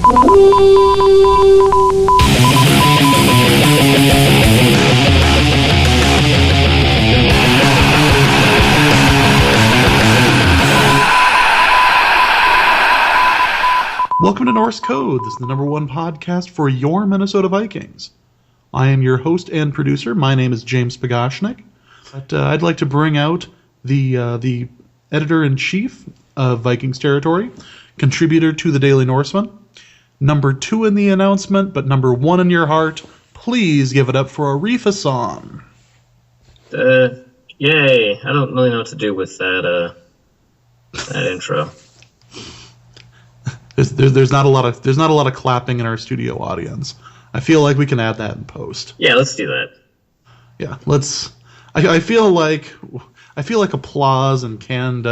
Welcome to Norse Code. This is the #1 podcast for your Minnesota Vikings. I am your host and producer. My name is James Pagashnik. But I'd like to bring out the editor-in-chief of Vikings Territory, contributor to the Daily Norseman, #2 in the announcement, but #1 in your heart. Please give it up for Arif and James. Yay! I don't really know what to do with that intro. There's not a lot of clapping in our studio audience. I feel like we can add that in post. Yeah, let's do that. Yeah, let's. I feel like applause and canned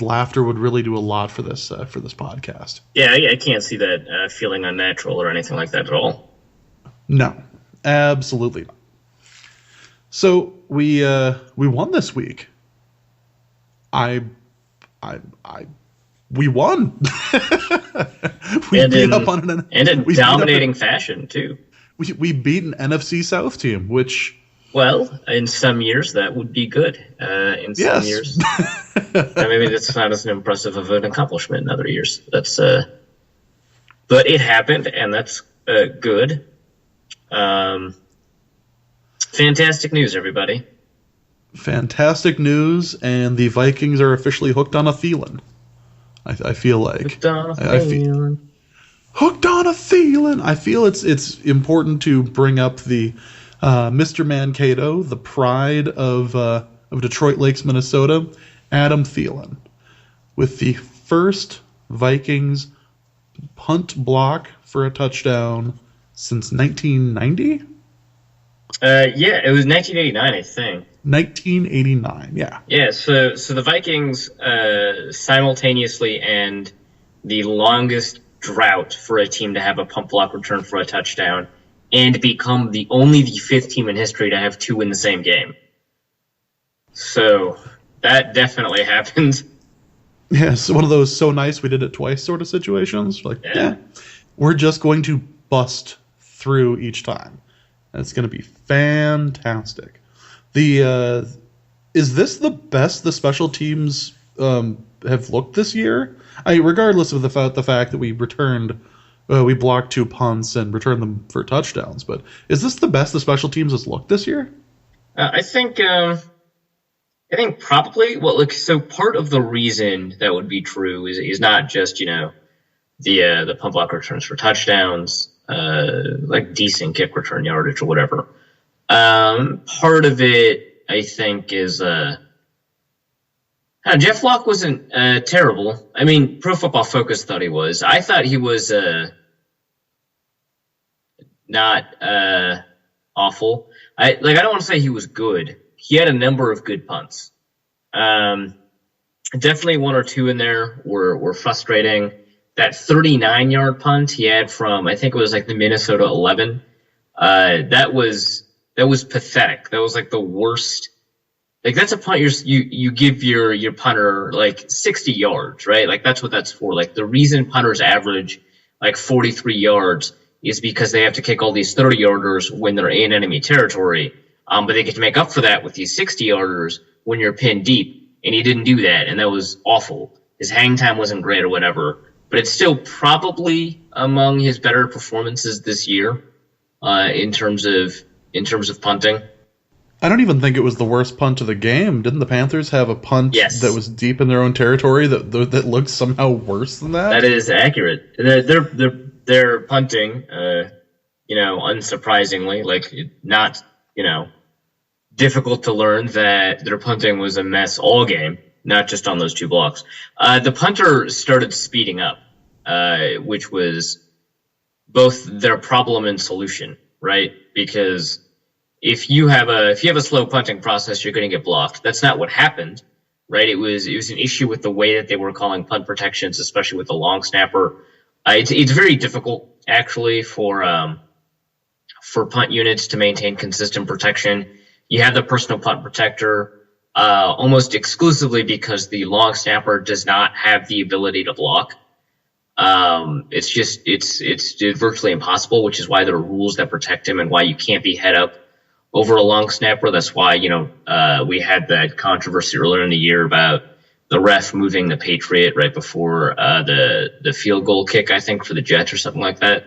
laughter would really do a lot for this podcast. Yeah, I can't see that feeling unnatural or anything like that at all. No, absolutely not. So we won this week. We won. We beat up on in dominating fashion too. We beat an NFC South team, which, well, in some years that would be good. In some years, maybe that's not as impressive of an accomplishment. In other years, that's. But it happened, and that's good. Fantastic news, everybody. Fantastic news, and the Vikings are officially hooked on a Thielen. I feel like hooked on a Thielen. Hooked on a Thielen. I feel it's important to bring up the Mr. Mankato, the pride of Detroit Lakes, Minnesota, Adam Thielen, with the first Vikings punt block for a touchdown since 1990. Yeah, it was 1989, I think. 1989, yeah. Yeah, so the Vikings simultaneously end the longest drought for a team to have a punt block return for a touchdown and become only the fifth team in history to have two in the same game. So that definitely happened. Yeah, it's one of those so nice we did it twice sort of situations. Like, yeah, we're just going to bust through each time. And it's going to be fantastic. Is this the best the special teams have looked this year? Regardless of the fact that we blocked 2 punts and returned them for touchdowns, but is this the best the special teams has looked this year? I think probably. Well, look, so part of the reason that would be true is not just the punt block returns for touchdowns, like decent kick return yardage or whatever. Part of it, I think, is Jeff Locke wasn't terrible. I mean, Pro Football Focus thought he was. I thought he was not awful. I don't want to say he was good. He had a number of good punts. Definitely 1 or 2 in there were frustrating. That 39-yard punt he had from, I think it was like the Minnesota 11. That was pathetic. That was like the worst. Like, that's a punt you give your punter like 60 yards, right? Like, that's what that's for. Like, the reason punters average like 43 yards is because they have to kick all these 30-yarders when they're in enemy territory. But they get to make up for that with these 60-yarders when you're pinned deep. And he didn't do that, and that was awful. His hang time wasn't great or whatever. But it's still probably among his better performances this year in terms of punting. I don't even think it was the worst punt of the game. Didn't the Panthers have a punt that was deep in their own territory that looked somehow worse than that? That is accurate. They're punting, unsurprisingly, like not, difficult to learn that their punting was a mess all game, not just on those 2 blocks. The punter started speeding up, which was both their problem and solution, right? Because if you have a slow punting process, you're going to get blocked. That's not what happened, right? It was an issue with the way that they were calling punt protections, especially with the long snapper. It's very difficult actually for punt units to maintain consistent protection. You have the personal punt protector almost exclusively because the long snapper does not have the ability to block. It's virtually impossible, which is why there are rules that protect him and why you can't be head up over a long snapper. That's why, we had that controversy earlier in the year about the ref moving the Patriot right before the field goal kick, I think, for the Jets or something like that.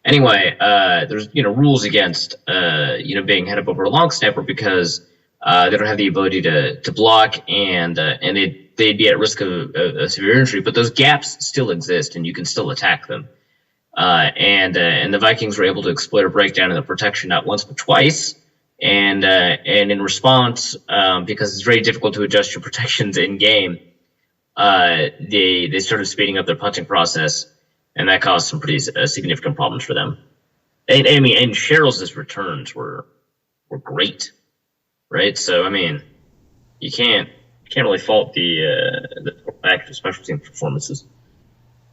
Anyway, there's rules against being head up over a long snapper because they don't have the ability to block and they'd be at risk of a severe injury. But those gaps still exist and you can still attack them. And the Vikings were able to exploit a breakdown in the protection not once but twice. And in response, because it's very difficult to adjust your protections in game, they started speeding up their punting process, and that caused some pretty significant problems for them. And Sherrill's returns were great, right? So you can't really fault the active special team performances.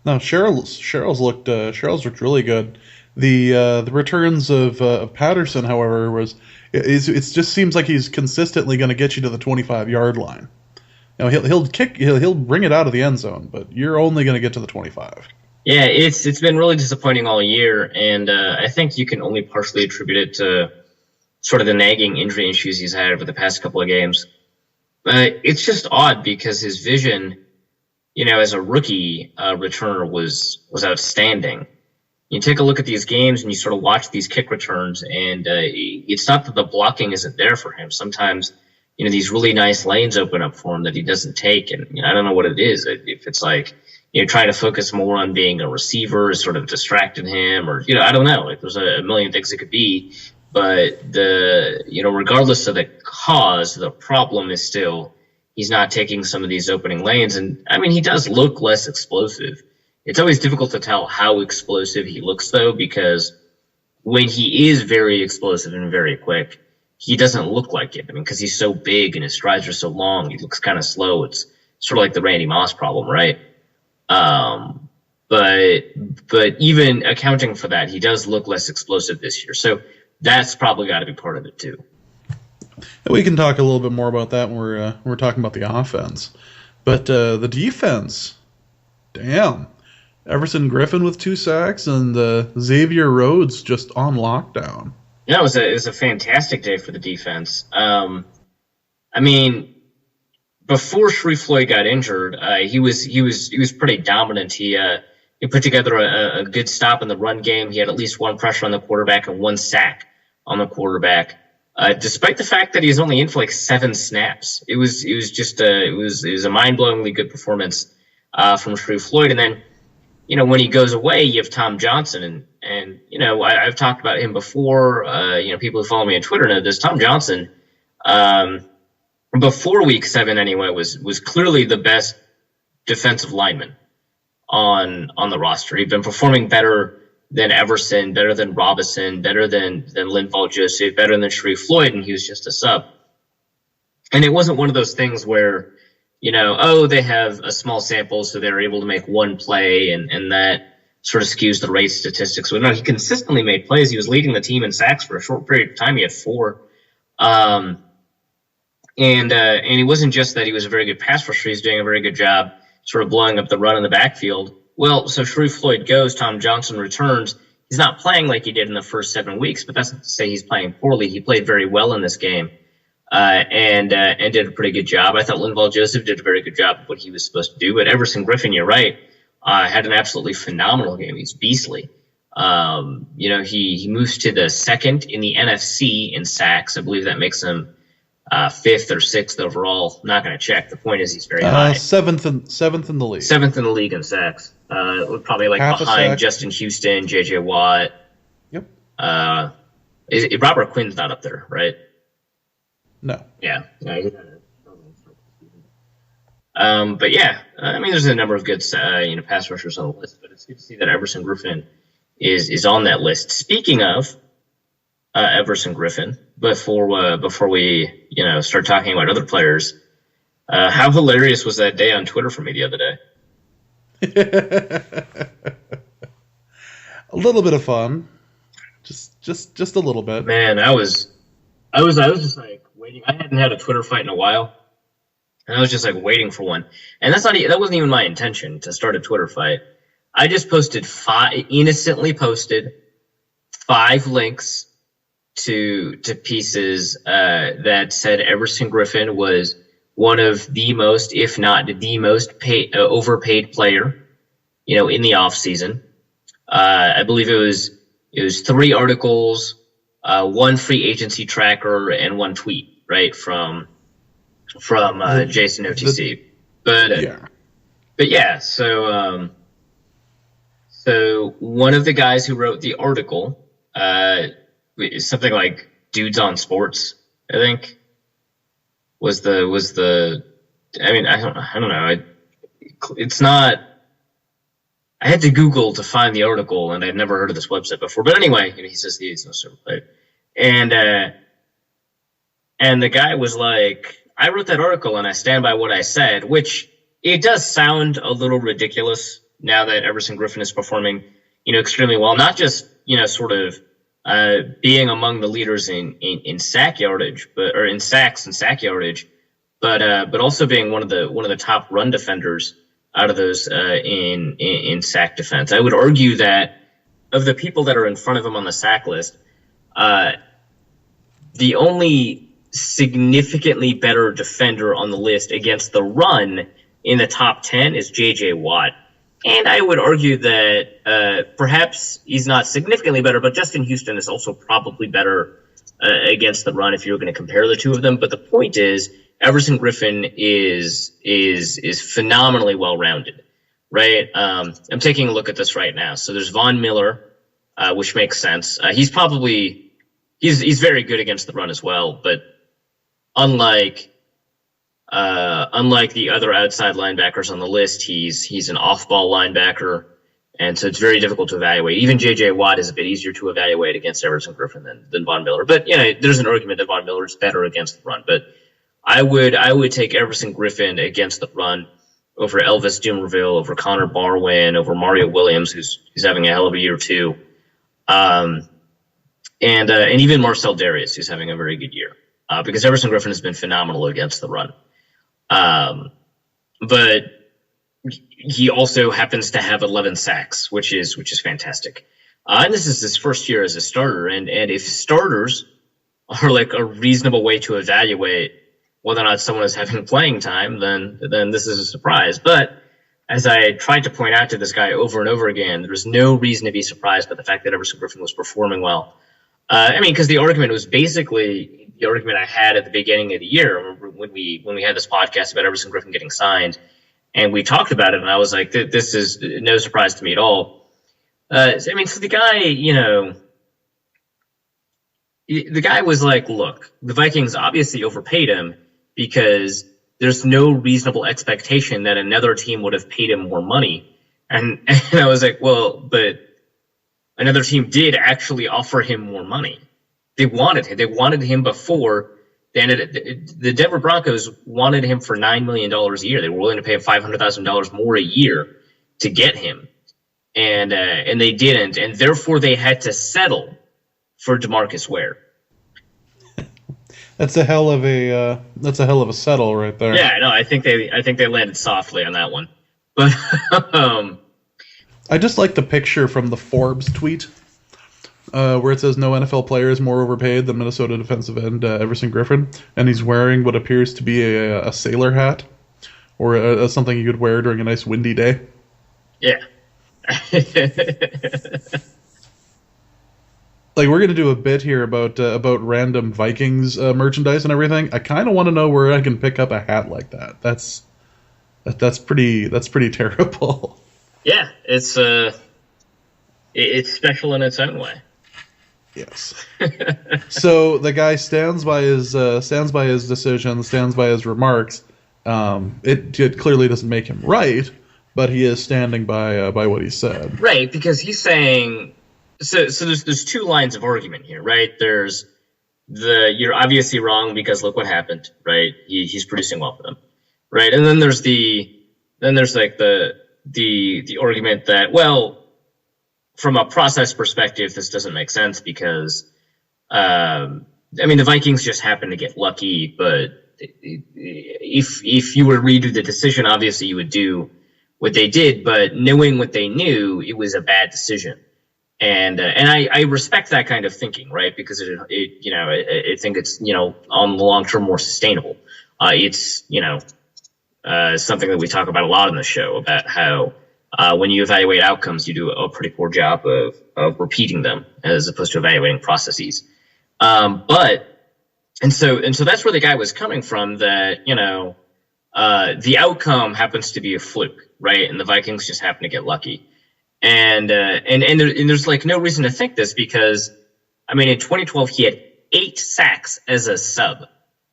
No, Sherrill's looked really good. The returns of Patterson, however, it just seems like he's consistently going to get you to the 25-yard line. He'll bring it out of the end zone, but you're only going to get to the 25. Yeah, it's been really disappointing all year, and I think you can only partially attribute it to sort of the nagging injury issues he's had over the past couple of games. But it's just odd because his vision, as a rookie returner was outstanding. You take a look at these games and you sort of watch these kick returns, and it's not that the blocking isn't there for him. Sometimes, these really nice lanes open up for him that he doesn't take, and I don't know what it is. If it's like, trying to focus more on being a receiver is sort of distracted him, or, I don't know. Like, there's a million things it could be, but regardless of the cause, the problem is still he's not taking some of these opening lanes, and he does look less explosive. It's always difficult to tell how explosive he looks, though, because when he is very explosive and very quick, he doesn't look like it. Because he's so big and his strides are so long, he looks kind of slow. It's sort of like the Randy Moss problem, right? But even accounting for that, he does look less explosive this year. So that's probably got to be part of it, too. We can talk a little bit more about that when we're talking about the offense. But the defense, damn. Everson Griffin with 2 sacks and Xavier Rhodes just on lockdown. Yeah, it was a fantastic day for the defense. Before Sharif Floyd got injured, he was pretty dominant. He put together a good stop in the run game. He had at least 1 pressure on the quarterback and 1 sack on the quarterback. Despite the fact that he was only in for like 7 snaps, it was a mind-blowingly good performance from Sharif Floyd. And then, when he goes away, you have Tom Johnson, and I've talked about him before. People who follow me on Twitter know this. Tom Johnson, before Week 7 anyway, was clearly the best defensive lineman on the roster. He'd been performing better than Everson, better than Robinson, better than Linval Joseph, better than Sharif Floyd, and he was just a sub. And it wasn't one of those things where, they have a small sample, so they're able to make 1 play, and that sort of skews the race statistics. But no, he consistently made plays. He was leading the team in sacks for a short period of time. He had 4. And it wasn't just that he was a very good pass rusher. He's doing a very good job sort of blowing up the run in the backfield. Well, so Sharif Floyd goes, Tom Johnson returns. He's not playing like he did in the first 7 weeks, but that's not to say he's playing poorly. He played very well in this game. And did a pretty good job. I thought Linval Joseph did a very good job of what he was supposed to do. But Everson Griffin, you're right, had an absolutely phenomenal game. He's beastly. He moves to the 2nd in the NFC in sacks. I believe that makes him 5th or 6th overall. I'm not going to check. The point is he's very high. 7th in the league. 7th in the league in sacks. Probably behind Justin Houston, J.J. Watt. Yep. Robert Quinn's not up there, right? No. Yeah. But yeah, there's a number of good, pass rushers on the list, but it's good to see that Everson Griffin is on that list. Speaking of Everson Griffin, before we, start talking about other players, how hilarious was that day on Twitter for me the other day? A little bit of fun, just a little bit. Man, I was just like waiting. I hadn't had a Twitter fight in a while, and I was just like waiting for one. And that wasn't even my intention to start a Twitter fight. I just innocently posted 5 links to pieces that said Everson Griffin was one of the most, if not the most overpaid player, in the offseason. I believe it was 3 articles, 1 free agency tracker, and 1 tweet, right, from Jason OTC. But yeah, so one of the guys who wrote the article, something like Dudes on Sports, I think, was the. I mean, I don't know. It's not. I had to Google to find the article, and I'd never heard of this website before. But anyway, he says he's no server player, and the guy was like, "I wrote that article, and I stand by what I said," which it does sound a little ridiculous now that Everson Griffin is performing, extremely well. Not just sort of being among the leaders in sack yardage, or in sacks and sack yardage, but also being one of the top run defenders out of those in sack defense. I would argue that of the people that are in front of him on the sack list, the only significantly better defender on the list against the run in the top 10 is J.J. Watt. And I would argue that perhaps he's not significantly better, but Justin Houston is also probably better against the run if you were going to compare the two of them. But the point is, Everson Griffin is phenomenally well-rounded, right? I'm taking a look at this right now. So there's Von Miller, which makes sense. He's very good against the run as well, but unlike the other outside linebackers on the list, he's an off-ball linebacker, and so it's very difficult to evaluate. Even J.J. Watt is a bit easier to evaluate against Everson Griffin than Von Miller. But there's an argument that Von Miller is better against the run. But I would take Everson Griffin against the run over Elvis Dumerville, over Connor Barwin, over Mario Williams, who's having a hell of a year too, and even Marcel Darius, who's having a very good year, because Everson Griffin has been phenomenal against the run. But he also happens to have 11 sacks, which is fantastic. And this is his first year as a starter. And if starters are like a reasonable way to evaluate whether or not someone is having playing time, then this is a surprise. But as I tried to point out to this guy over and over again, there's no reason to be surprised by the fact that Everson Griffin was performing well. Because the argument was basically the argument I had at the beginning of the year. I remember when we had this podcast about Everson Griffin getting signed, and we talked about it, and I was like, this is no surprise to me at all. So the guy, the guy was like, look, the Vikings obviously overpaid him because there's no reasonable expectation that another team would have paid him more money. And I was like, well, but another team did actually offer him more money. They wanted him. They wanted him before they ended. The Denver Broncos wanted him for $9 million a year. They were willing to pay him $500,000 more a year to get him, and they didn't, and therefore they had to settle for DeMarcus Ware. That's a hell of a settle right there. Yeah, no, I think they landed softly on that one, but I just like the picture from the Forbes tweet where it says no NFL player is more overpaid than Minnesota defensive end Everson Griffin, and he's wearing what appears to be a sailor hat or something you could wear during a nice windy day. Yeah. Like, we're going to do a bit here about random Vikings merchandise and everything. I kind of want to know where I can pick up a hat like that. That's pretty terrible. Yeah, it's special in its own way. Yes. So the guy stands by his decision, stands by his remarks. It clearly doesn't make him right, but he is standing by what he said. Right, because he's saying. So there's 2 lines of argument here, right? There's you're obviously wrong because look what happened, right? He's producing well for them, right? And then there's the argument that, well, from a process perspective, this doesn't make sense because, the Vikings just happened to get lucky, but if you were to redo the decision, obviously you would do what they did, but knowing what they knew, it was a bad decision. And I respect that kind of thinking, right? Because I think it's, on the long term more sustainable. It's, something that we talk about a lot on the show about how when you evaluate outcomes, you do a pretty poor job of repeating them as opposed to evaluating processes. And so that's where the guy was coming from, that, the outcome happens to be a fluke, right? And the Vikings just happen to get lucky. And there's like no reason to think this, because, I mean, in 2012, he had 8 sacks as a sub.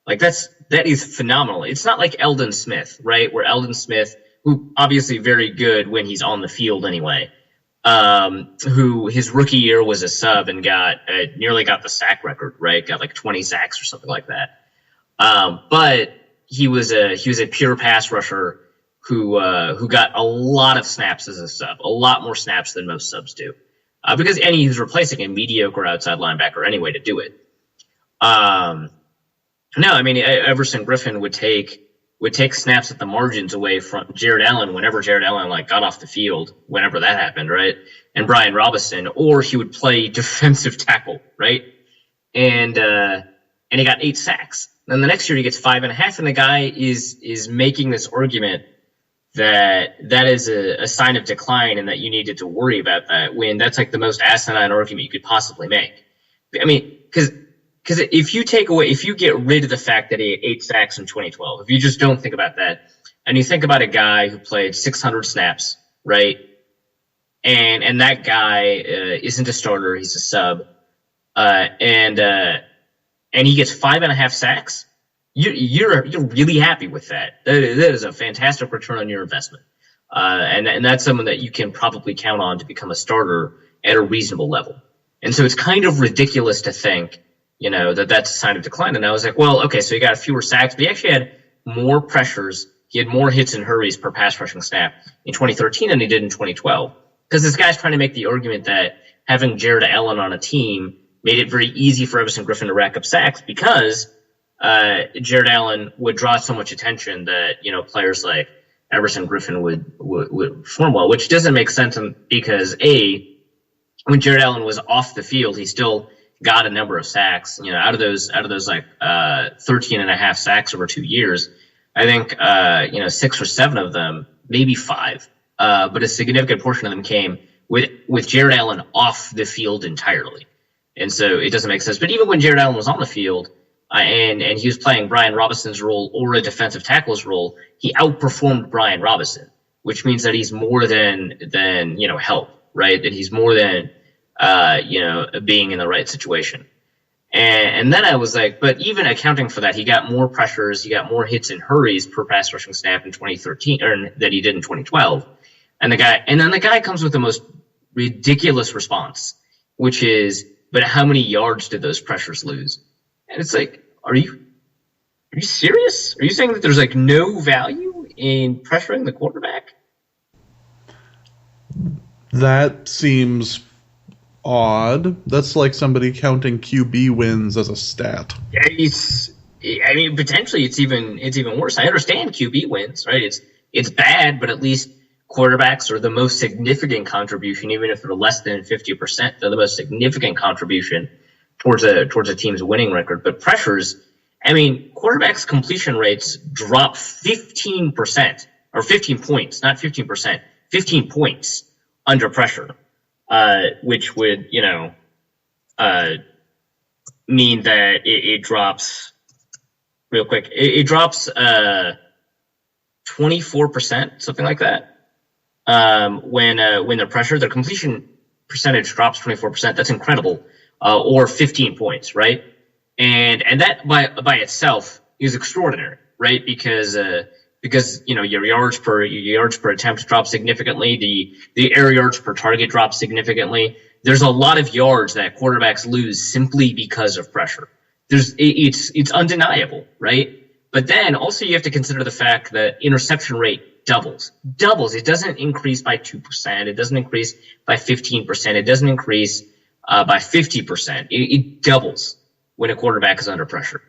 Like that is phenomenal. It's not like Eldon Smith, right? Where Eldon Smith, who obviously very good when he's on the field anyway, who his rookie year was a sub and nearly got the sack record, right? Got like 20 sacks or something like that. But he was a pure pass rusher who got a lot of snaps as a sub, a lot more snaps than most subs do, because he was replacing a mediocre outside linebacker anyway to do it. No, I mean, Everson Griffin would take snaps at the margins away from Jared Allen whenever Jared Allen got off the field, whenever that happened, right? And Brian Robinson, or he would play defensive tackle, right? And he got 8 sacks. Then the next year he gets 5.5, and the guy is making this argument that is a sign of decline and that you needed to worry about that, when that's like the most asinine argument you could possibly make. I mean, because if you get rid of the fact that he had 8 sacks in 2012, if you just don't think about that, and you think about a guy who played 600 snaps, right? And that guy isn't a starter, he's a sub, and he gets 5.5 sacks, you're really happy with that. That is a fantastic return on your investment. And that's someone that you can probably count on to become a starter at a reasonable level. And so it's kind of ridiculous to think, that's a sign of decline. And I was like, well, okay, so he got fewer sacks, but he actually had more pressures. He had more hits and hurries per pass rushing snap in 2013 than he did in 2012. Because this guy's trying to make the argument that having Jared Allen on a team made it very easy for Everson Griffin to rack up sacks, because Jared Allen would draw so much attention that, players like Everson Griffin would perform well, which doesn't make sense because, when Jared Allen was off the field, he still got a number of sacks. Out of those 13.5 sacks over 2 years, I think 6 or 7 of them, maybe 5, but a significant portion of them came with Jared Allen off the field entirely. And so it doesn't make sense. But even when Jared Allen was on the field, and he was playing Brian Robinson's role or a defensive tackle's role, he outperformed Brian Robinson, which means that he's more than help, right? That he's more than being in the right situation. And then I was like, but even accounting for that, he got more pressures, he got more hits and hurries per pass rushing snap in 2013 that he did in 2012. And then the guy comes with the most ridiculous response, which is, but how many yards did those pressures lose? And it's like, are you serious? Are you saying that there's no value in pressuring the quarterback? That seems odd. That's like somebody counting QB wins as a stat. Yeah, potentially it's even worse. I understand QB wins, right? It's bad, but at least quarterbacks are the most significant contribution, even if they're less than 50%. They're the most significant contribution towards a team's winning record. But pressures, quarterbacks' completion rates drop 15%, or 15 points, not 15%, 15 points under pressure, which would, mean that it drops real quick. It drops 24%, something like that. When they're pressured, their completion percentage drops 24%. That's incredible. Or 15 points, right? And that by itself is extraordinary, right? Because your yards per attempt drops significantly, the air yards per target drops significantly. There's a lot of yards that quarterbacks lose simply because of pressure. It's undeniable, right? But then also you have to consider the fact that interception rate doubles. It doesn't increase by 2%. It doesn't increase by 15%. It doesn't increase by 50%. It doubles when a quarterback is under pressure.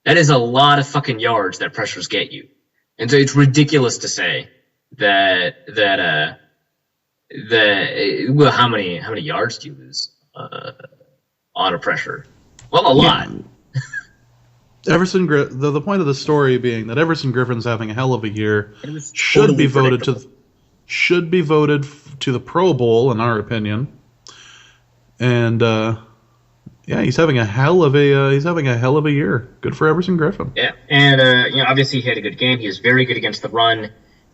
That is a lot of fucking yards that pressures get you. And so it's ridiculous to say well, how many yards do you lose on a pressure? Well, a lot. Yeah. The point of the story being that Everson Griffin's having a hell of a year, should be voted to the Pro Bowl in our opinion, and he's having a hell of a year. Good for Everson Griffin. Yeah, and obviously he had a good game. He was very good against the run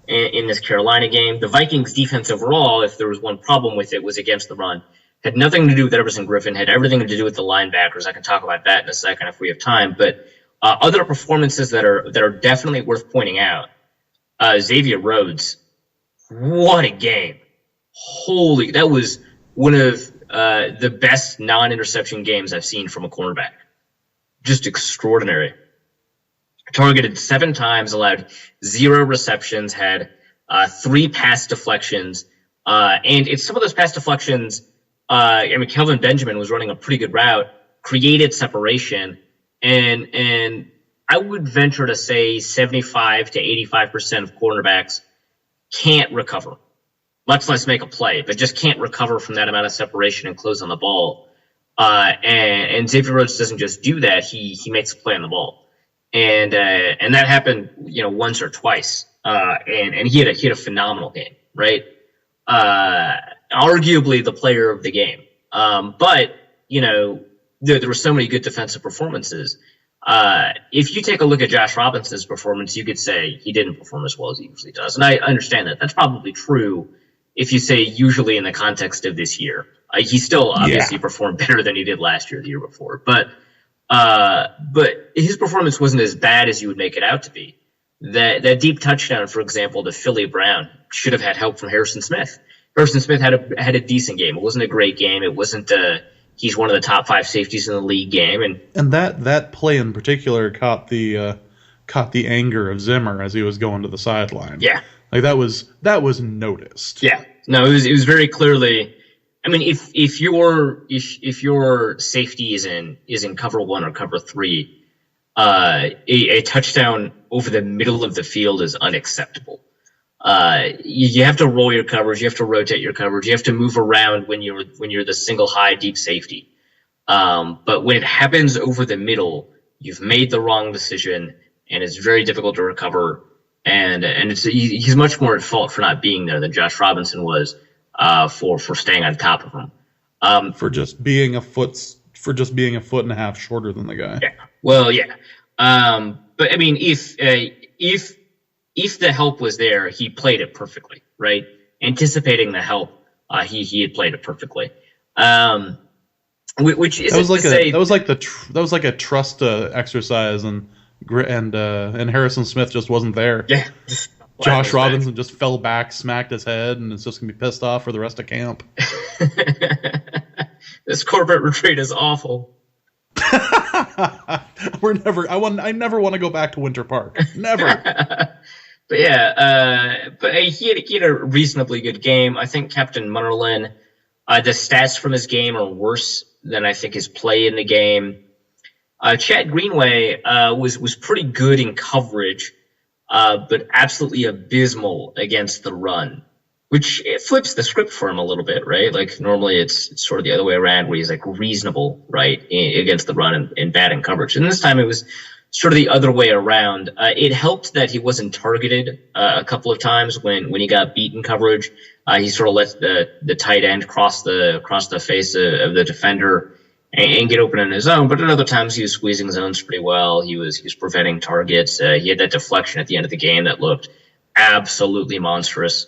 in this Carolina game. The Vikings defense overall, if there was one problem with it, was against the run. Had nothing to do with Everson Griffin. Had everything to do with the linebackers. I can talk about that in a second if we have time. But other performances that are definitely worth pointing out. Xavier Rhodes, what a game! That was one of the best non-interception games I've seen from a cornerback. Just extraordinary. Targeted 7 times, allowed 0 receptions, had 3 pass deflections, and it's some of those pass deflections. Kelvin Benjamin was running a pretty good route, created separation, and I would venture to say 75 to 85% of cornerbacks can't recover, much less make a play, but just can't recover from that amount of separation and close on the ball. And Xavier Rhodes doesn't just do that; he makes a play on the ball. And that happened, once or twice. And he had a phenomenal game, right? Arguably the player of the game. But there were so many good defensive performances. If you take a look at Josh Robinson's performance, you could say he didn't perform as well as he usually does. And I understand that. That's probably true if you say usually in the context of this year. He still obviously performed better than he did last year, the year before. But his performance wasn't as bad as you would make it out to be. That deep touchdown, for example, to Philly Brown should have had help from Harrison Smith. Harrison Smith had a decent game. It wasn't a great game. It wasn't he's one of the top 5 safeties in the league game. And that play in particular caught the anger of Zimmer as he was going to the sideline. Yeah, like that was noticed. Yeah, no, it was very clearly. I mean, if your safety is in cover 1 or cover 3, a touchdown over the middle of the field is unacceptable. You have to roll your coverage, you have to rotate your coverage, you have to move around when you're the single high deep safety. But when it happens over the middle, you've made the wrong decision, and it's very difficult to recover. And he's much more at fault for not being there than Josh Robinson was. For staying on top of him, for just being a foot and a half shorter than the guy. Yeah, well, yeah, but I mean, if the help was there, he played it perfectly, right? Anticipating the help, he had played it perfectly. Which is that was like a trust exercise, and Harrison Smith just wasn't there. Yeah. Josh Robinson just fell back, smacked his head, and is just going to be pissed off for the rest of camp. This corporate retreat is awful. I never want to go back to Winter Park. Never. But yeah, he had a reasonably good game. I think Captain Munnerlyn, the stats from his game are worse than I think his play in the game. Chad Greenway was pretty good in coverage. But absolutely abysmal against the run, which it flips the script for him a little bit, right? Like normally it's sort of the other way around where he's like reasonable, right, against the run and bad in coverage. And this time it was sort of the other way around. It helped that he wasn't targeted a couple of times when he got beat in coverage. He sort of let the tight end cross the face of the defender and get open on his own, but at other times he was squeezing zones pretty well. He was preventing targets. He had that deflection at the end of the game that looked absolutely monstrous.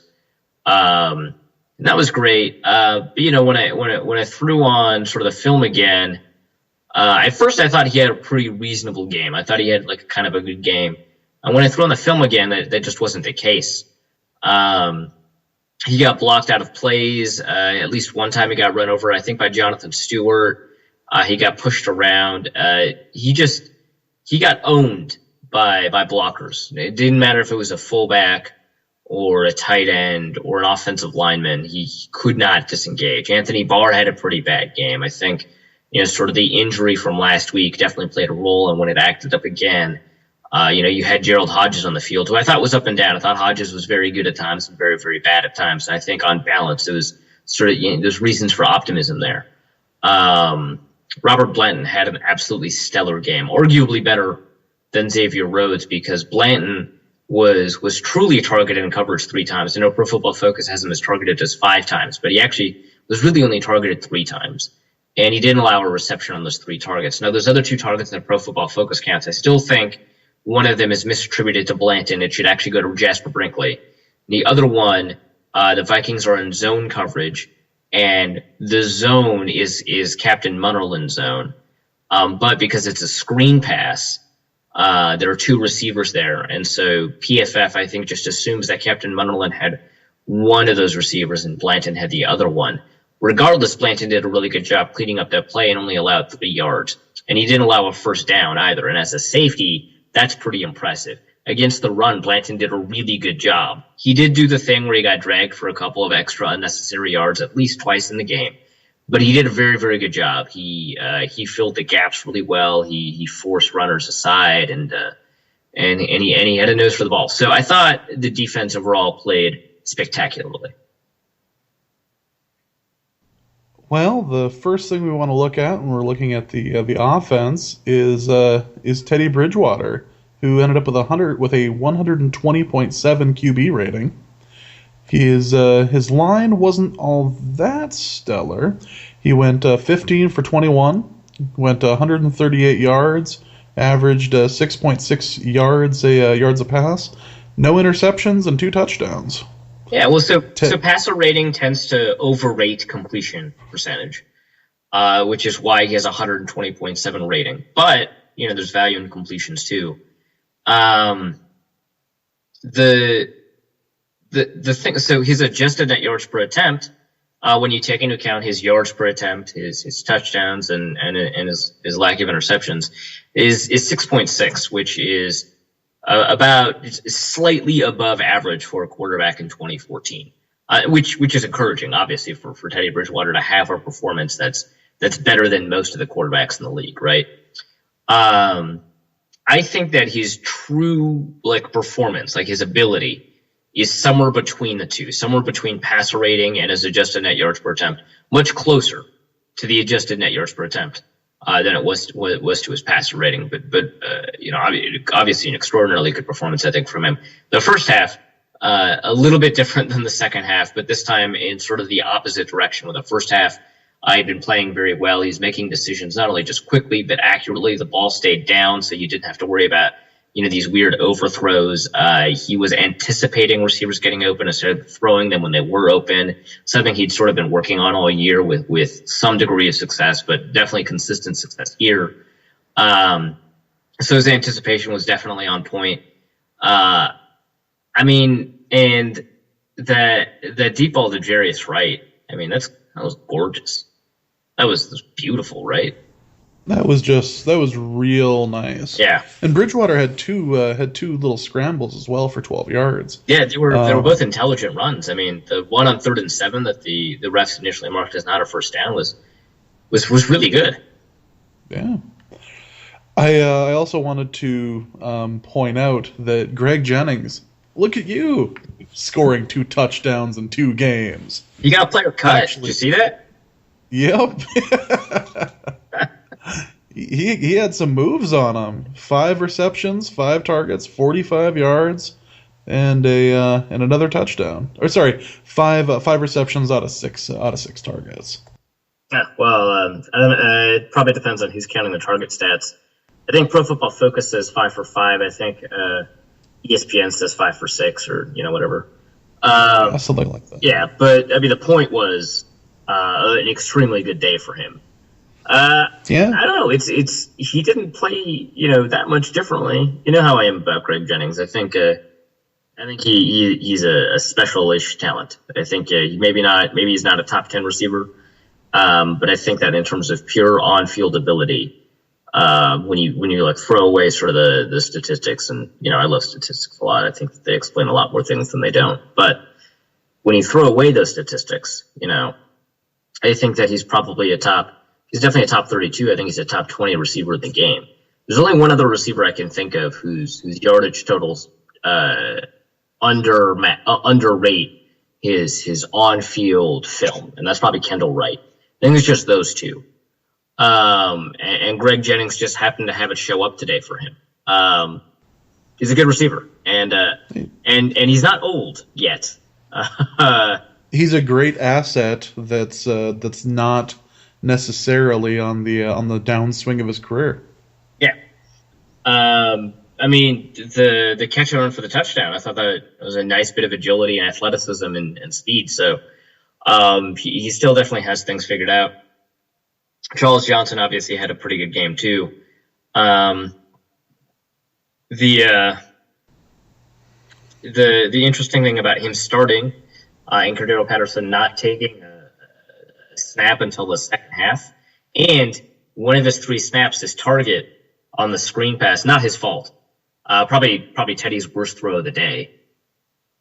And that was great. But when I threw on sort of the film again, at first I thought he had a pretty reasonable game. I thought he had like kind of a good game. And when I threw on the film again, that just wasn't the case. He got blocked out of plays. At least one time he got run over, I think, by Jonathan Stewart. He got pushed around. He got owned by blockers. It didn't matter if it was a fullback or a tight end or an offensive lineman. He could not disengage. Anthony Barr had a pretty bad game. I think, sort of the injury from last week definitely played a role. And when it acted up again, You had Gerald Hodges on the field, who I thought was up and down. I thought Hodges was very good at times and very, very bad at times. And I think on balance, it was sort of, there's reasons for optimism there. Robert Blanton had an absolutely stellar game, arguably better than Xavier Rhodes, because Blanton was truly targeted in coverage 3 times. I know Pro Football Focus has him as targeted just 5 times, but he actually was really only targeted 3 times. And he didn't allow a reception on those 3 targets. Now, those other 2 targets in the Pro Football Focus counts, I still think one of them is misattributed to Blanton. It should actually go to Jasper Brinkley. The other one, the Vikings are in zone coverage, and the zone is Captain Munnerlin's zone. But because it's a screen pass, there are 2 receivers there. And so PFF, I think, just assumes that Captain Munnerlin had one of those receivers and Blanton had the other one. Regardless, Blanton did a really good job cleaning up that play and only allowed 3 yards. And he didn't allow a first down either. And as a safety, that's pretty impressive. Against the run, Blanton did a really good job. He did do the thing where he got dragged for a couple of extra unnecessary yards at least twice in the game. But he did a very, very good job. He filled the gaps really well. He forced runners aside, and he had a nose for the ball. So I thought the defense overall played spectacularly. Well, the first thing we want to look at when we're looking at the offense is Teddy Bridgewater, who ended up with a 120.7 QB rating. His line wasn't all that stellar. He went 15 for 21, went 138 yards, averaged 6.6 yards a pass, no interceptions, and 2 touchdowns. Yeah, well, so passer rating tends to overrate completion percentage, which is why he has a 120.7 rating. But there's value in completions too. The thing, so his adjusted net yards per attempt, when you take into account his yards per attempt, his touchdowns, and his lack of interceptions, is 6.6, which is about slightly above average for a quarterback in 2014, which is encouraging, obviously, for Teddy Bridgewater to have a performance that's better than most of the quarterbacks in the league, right? I think that his true performance, his ability, is somewhere between the two, somewhere between passer rating and his adjusted net yards per attempt, much closer to the adjusted net yards per attempt than it was to his passer rating. But obviously an extraordinarily good performance, I think, from him. The first half, a little bit different than the second half, but this time in sort of the opposite direction. With the first half, he'd been playing very well. He's making decisions not only just quickly but accurately. The ball stayed down, so you didn't have to worry about these weird overthrows. He was anticipating receivers getting open instead of throwing them when they were open, something he'd sort of been working on all year with some degree of success, but definitely consistent success here. So his anticipation was definitely on point. And that deep ball to Jarius Wright, that was gorgeous. That was beautiful, right? That was real nice. Yeah. And Bridgewater had two little scrambles as well for 12 yards. Yeah, they were both intelligent runs. The one on 3rd and 7 that the refs initially marked as not a first down was really good. Yeah. I also wanted to point out that Greg Jennings, look at you, scoring 2 touchdowns in 2 games. You got a player cut. Did you see that? Yep. He had some moves on him. 5 receptions, 5 targets, 45 yards, and another touchdown. Or sorry, 5 receptions out of 6 targets. Yeah, well, it probably depends on who's counting the target stats. I think Pro Football Focus says 5 for 5. I think ESPN says 5 for 6, or whatever. Something like that. Yeah, but the point was an extremely good day for him. Yeah. I don't know. It's he didn't play that much differently. You know how I am about Greg Jennings. I think he's a special-ish talent. I think maybe he's not a top 10 receiver, but I think that in terms of pure on-field ability, when you throw away sort of the statistics, and I love statistics a lot. I think that they explain a lot more things than they don't. But when you throw away those statistics, I think that he's definitely a top 32. I think he's a top 20 receiver in the game. There's only one other receiver I can think of whose yardage totals underrate his on-field film, and that's probably Kendall Wright. I think it's just those two. And Greg Jennings just happened to have it show up today for him. He's a good receiver, and he's not old yet. He's a great asset that's not necessarily on the downswing of his career. Yeah. I mean, the catch and run for the touchdown, I thought that it was a nice bit of agility and athleticism and speed. So he still definitely has things figured out. Charles Johnson obviously had a pretty good game too. The interesting thing about him starting and Cordero Patterson not taking a snap until the second half, and one of his 3 snaps, his target on the screen pass, not his fault. Probably Teddy's worst throw of the day.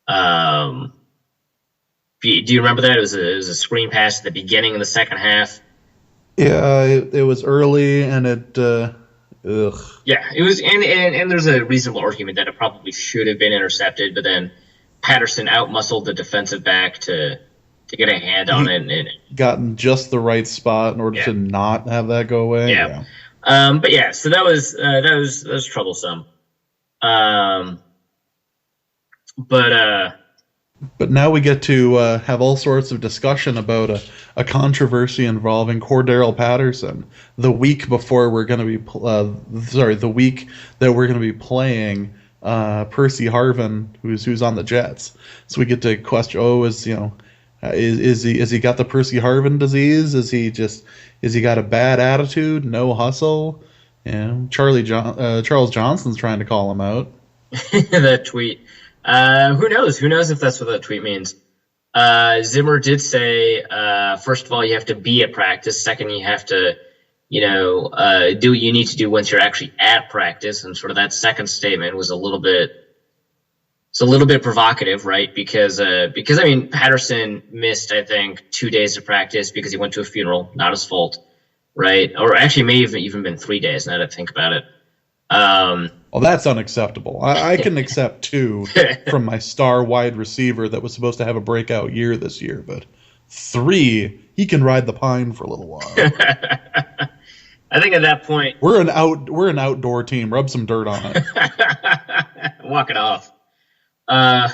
Do you remember that? It was a screen pass at the beginning of the second half. Yeah, it was early, and it. Yeah, it was, and there's a reasonable argument that it probably should have been intercepted, but then Patterson outmuscled the defensive back to get a hand on it, and got in just the right spot in order to not have that go away. Yeah. But yeah, so that was troublesome. But now we get to have all sorts of discussion about a controversy involving Cordero Patterson the week before we're going to be the week that we're going to be playing Percy Harvin, who's on the Jets. So we get to question: is he got the Percy Harvin disease? Is he got a bad attitude? No hustle? Charles Johnson's trying to call him out. That tweet. Who knows? Who knows if that's what that tweet means? Zimmer did say, first of all, you have to be at practice. Second, you have to, do what you need to do once you're actually at practice. And sort of that second statement was a little bit provocative, right? Because I mean, Patterson missed, I think, 2 days of practice because he went to a funeral, not his fault, right? Or actually, may have even been 3 days. Now that I think about it. Well, that's unacceptable. I can accept 2 from my star wide receiver that was supposed to have a breakout year this year, but 3, he can ride the pine for a little while. I think at that point we're an outdoor team. Rub some dirt on it. Walk it off. No,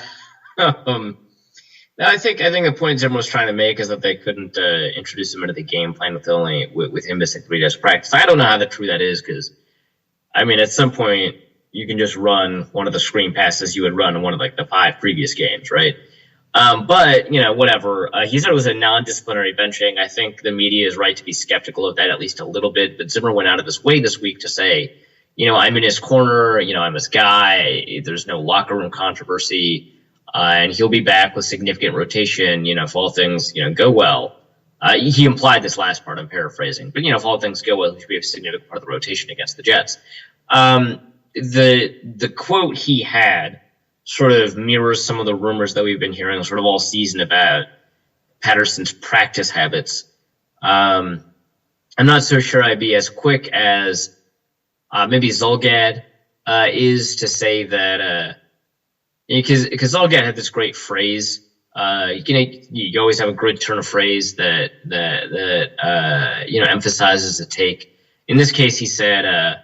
I think the point Zimmer was trying to make is that they couldn't introduce him into the game plan with him missing 3 days of practice. I don't know how true that is because, I mean, at some point you can just run one of the screen passes you would run in one of the 5 previous games, right? But whatever. He said it was a non-disciplinary benching. I think the media is right to be skeptical of that at least a little bit. But Zimmer went out of his way this week to say, I'm in his corner. I'm his guy. There's no locker room controversy. And he'll be back with significant rotation, if all things, go well. He implied this last part, I'm paraphrasing. But, if all things go well, he should be a significant part of the rotation against the Jets. The quote he had sort of mirrors some of the rumors that we've been hearing sort of all season about Patterson's practice habits. I'm not so sure I'd be as quick as maybe Zulgad is to say that because Zulgad had this great phrase. You always have a good turn of phrase that emphasizes a take. In this case, he said,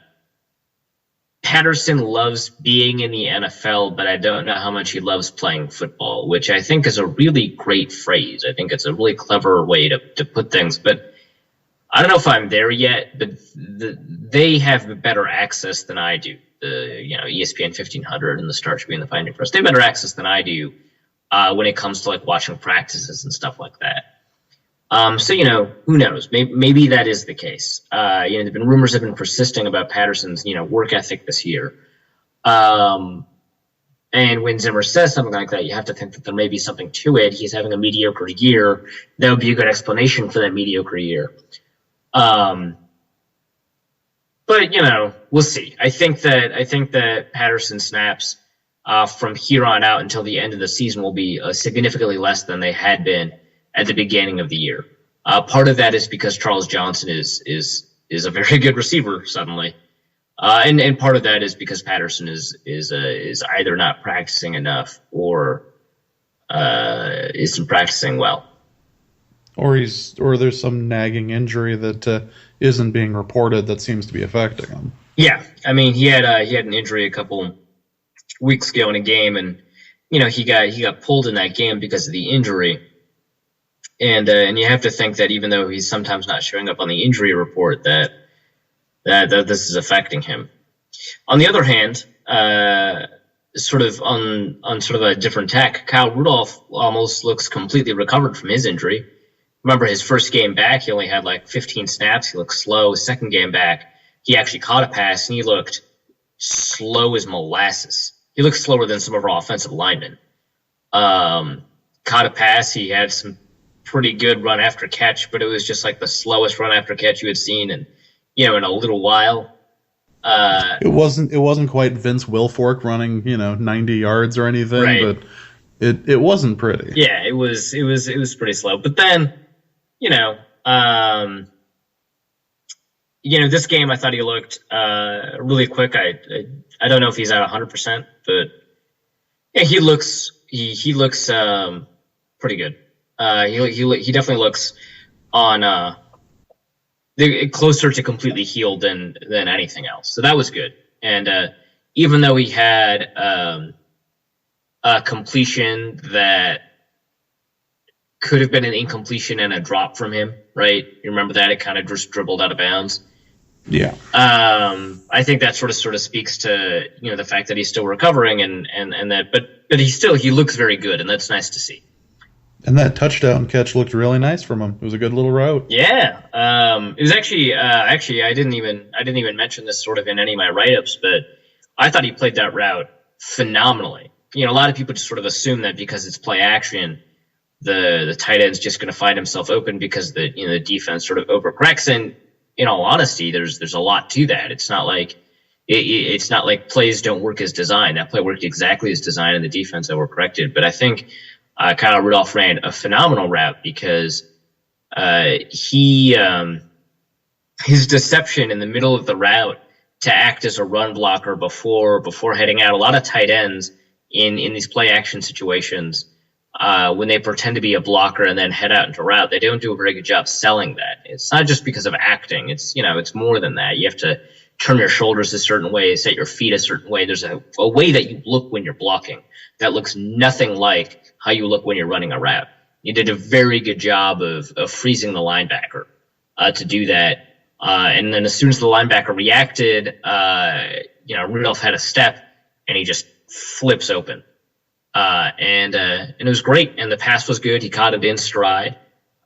Patterson loves being in the NFL, but I don't know how much he loves playing football, which I think is a really great phrase. I think it's a really clever way to put things. But I don't know if I'm there yet, but they have better access than I do. ESPN 1500 and the Star Tribune and the Pioneer Press, they have better access than I do when it comes to watching practices and stuff like that. So, who knows? Maybe that is the case. There've been rumors have been persisting about Patterson's, work ethic this year. And when Zimmer says something like that, you have to think that there may be something to it. He's having a mediocre year. That would be a good explanation for that mediocre year. But, we'll see. I think that Patterson snaps from here on out until the end of the season will be significantly less than they had been at the beginning of the year. Part of that is because Charles Johnson is a very good receiver suddenly. And part of that is because Patterson is either not practicing enough or isn't practicing well. Or there's some nagging injury that isn't being reported that seems to be affecting him. Yeah, I mean he had an injury a couple weeks ago in a game, and he got pulled in that game because of the injury. And you have to think that even though he's sometimes not showing up on the injury report, that this is affecting him. On the other hand, sort of on sort of a different tack, Kyle Rudolph almost looks completely recovered from his injury. Remember his first game back, he only had like 15 snaps. He looked slow. His second game back, he actually caught a pass, and he looked slow as molasses. He looked slower than some of our offensive linemen. Caught a pass. He had some pretty good run after catch, but it was just like the slowest run after catch you had seen in a little while. It wasn't quite Vince Wilfork running 90 yards or anything, right. But it wasn't pretty. Yeah, it was pretty slow. But then this game I thought he looked really quick. I don't know if he's at 100%, but yeah, he looks pretty good. He definitely looks on closer to completely healed than anything else. So that was good. And even though he had a completion that could have been an incompletion and a drop from him, right? You remember that? It kind of just dribbled out of bounds. Yeah. I think that sort of speaks to the fact that he's still recovering and that, but he looks very good, and that's nice to see. And that touchdown catch looked really nice from him. It was a good little route. Yeah. It was actually I didn't even mention this sort of in any of my write-ups, but I thought he played that route phenomenally. A lot of people just sort of assume that because it's play action, the tight end's just going to find himself open because the defense sort of overcorrects. And in all honesty, there's a lot to that. It's not like plays don't work as designed. That play worked exactly as designed, and the defense overcorrected. But I think Kyle Rudolph ran a phenomenal route because his deception in the middle of the route to act as a run blocker before heading out. A lot of tight ends in these play action situations, when they pretend to be a blocker and then head out into route, they don't do a very good job selling that. It's not just because of acting. It's more than that. You have to turn your shoulders a certain way, set your feet a certain way. There's a way that you look when you're blocking that looks nothing like how you look when you're running a route. You did a very good job of freezing the linebacker to do that. And then as soon as the linebacker reacted, Rudolph had a step and he just flips open. And it was great. And the pass was good. He caught it in stride.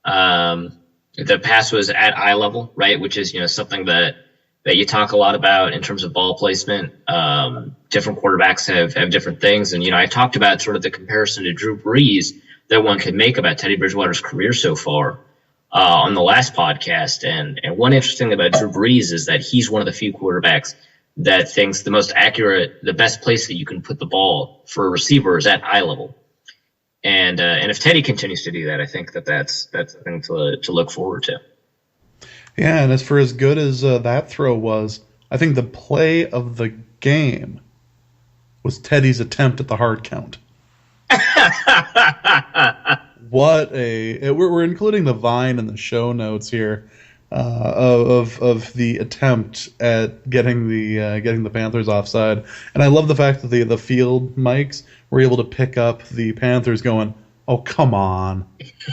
The pass was at eye level, right? Which is, something that you talk a lot about in terms of ball placement. Different quarterbacks have different things. And, I talked about sort of the comparison to Drew Brees that one could make about Teddy Bridgewater's career so far on the last podcast. And one interesting thing about Drew Brees is that he's one of the few quarterbacks that thinks the most accurate, the best place that you can put the ball for a receiver is at eye level. And if Teddy continues to do that, I think that's a thing to look forward to. Yeah, and as good as that throw was, I think the play of the game was Teddy's attempt at the hard count. We're including the Vine in the show notes here of the attempt at getting the Panthers offside, and I love the fact that the field mics were able to pick up the Panthers going, "Oh, come on!"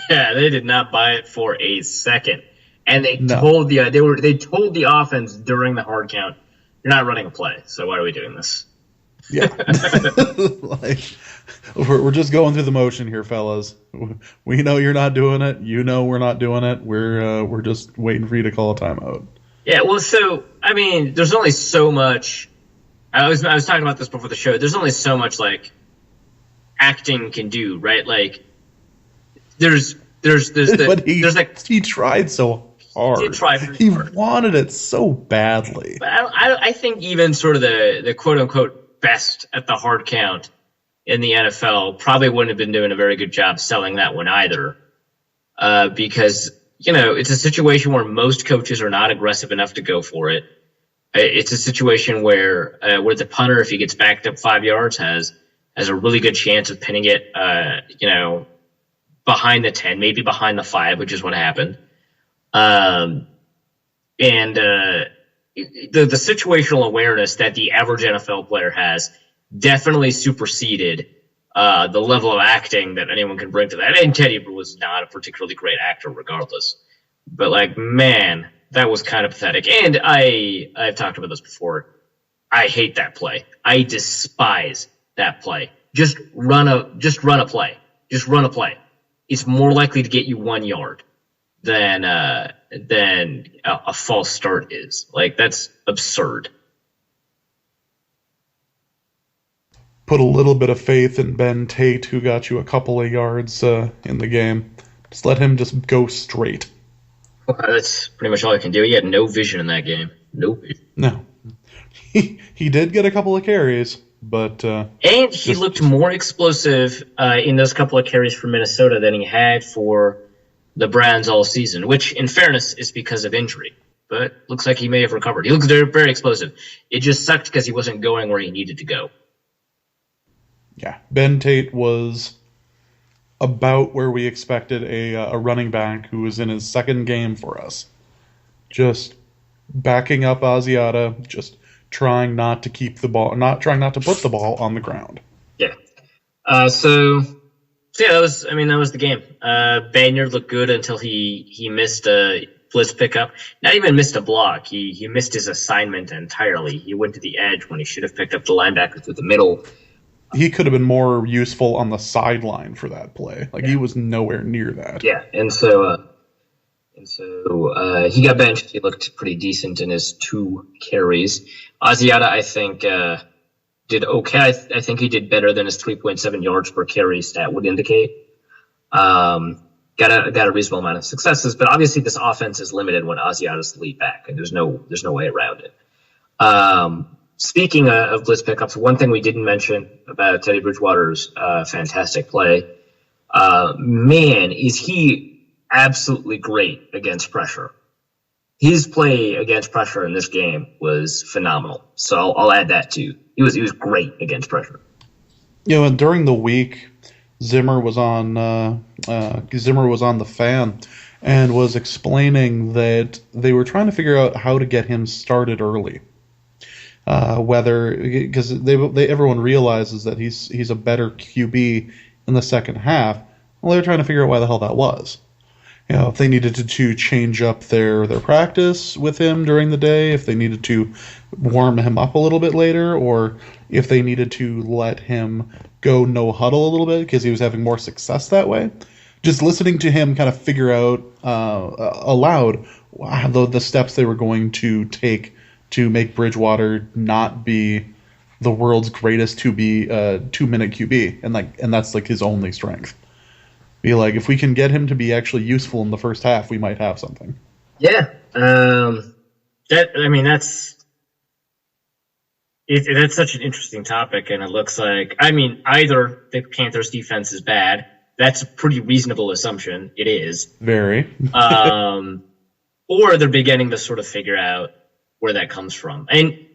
Yeah, they did not buy it for a second. And they told the offense during the hard count, "You're not running a play, so why are we doing this?" Yeah, we're just going through the motion here, fellas. We know you're not doing it. We're not doing it. We're just waiting for you to call a timeout. Yeah, well, so I mean, there's only so much. I was talking about this before the show. There's only so much like acting can do, right? Like there's he tried so hard. He wanted it so badly. But I think even sort of the quote unquote best at the hard count in the NFL probably wouldn't have been doing a very good job selling that one either, because it's a situation where most coaches are not aggressive enough to go for it. It's a situation where the punter, if he gets backed up 5 yards, has a really good chance of pinning it, behind the 10, maybe behind the 5, which is what happened. And the situational awareness that the average NFL player has definitely superseded the level of acting that anyone can bring to that. And Teddy was not a particularly great actor, regardless. But like, man, that was kind of pathetic. And I've talked about this before. I hate that play. I despise that play. Just run a play. Just run a play. It's more likely to get you 1 yard than a false start is. Like, that's absurd. Put a little bit of faith in Ben Tate, who got you a couple of yards in the game. Just let him just go straight. That's pretty much all I can do. He had no vision in that game. No vision. No. He did get a couple of carries, but... and he looked more explosive in those couple of carries for Minnesota than he had for the Browns all season, which, in fairness, is because of injury. But looks like he may have recovered. He looks very, very explosive. It just sucked because he wasn't going where he needed to go. Yeah, Ben Tate was about where we expected a running back who was in his second game for us. Just backing up Asiata, just trying not to keep the ball, not trying not to put the ball on the ground. Yeah. So yeah, that was the game. Banyard looked good until he missed a blitz pickup. Not even missed a block. He missed his assignment entirely. He went to the edge when he should have picked up the linebacker through the middle. He could have been more useful on the sideline for that play. Like, he was nowhere near that. Yeah, and so he got benched. He looked pretty decent in his 2 carries. Asiata, I think, did okay. I think he did better than his 3.7 yards per carry stat would indicate. Got a reasonable amount of successes, but obviously this offense is limited when Asiata's the lead back, and there's no way around it. Speaking of blitz pickups, one thing we didn't mention about Teddy Bridgewater's fantastic play, man, is he absolutely great against pressure. His play against pressure in this game was phenomenal. So I'll add that too. He was great against pressure. And during the week, Zimmer was on the Fan and was explaining that they were trying to figure out how to get him started early. Whether, because everyone realizes that he's a better QB in the second half. Well, they were trying to figure out why the hell that was. If they needed to change up their practice with him during the day, if they needed to warm him up a little bit later, or if they needed to let him go no huddle a little bit because he was having more success that way. Just listening to him kind of figure out aloud the steps they were going to take to make Bridgewater not be the world's greatest 2-minute QB, and that's like his only strength. Be like, if we can get him to be actually useful in the first half, we might have something. Yeah, that's such an interesting topic, and it looks like either the Panthers defense is bad. That's a pretty reasonable assumption. It is very, or they're beginning to sort of figure out where that comes from. And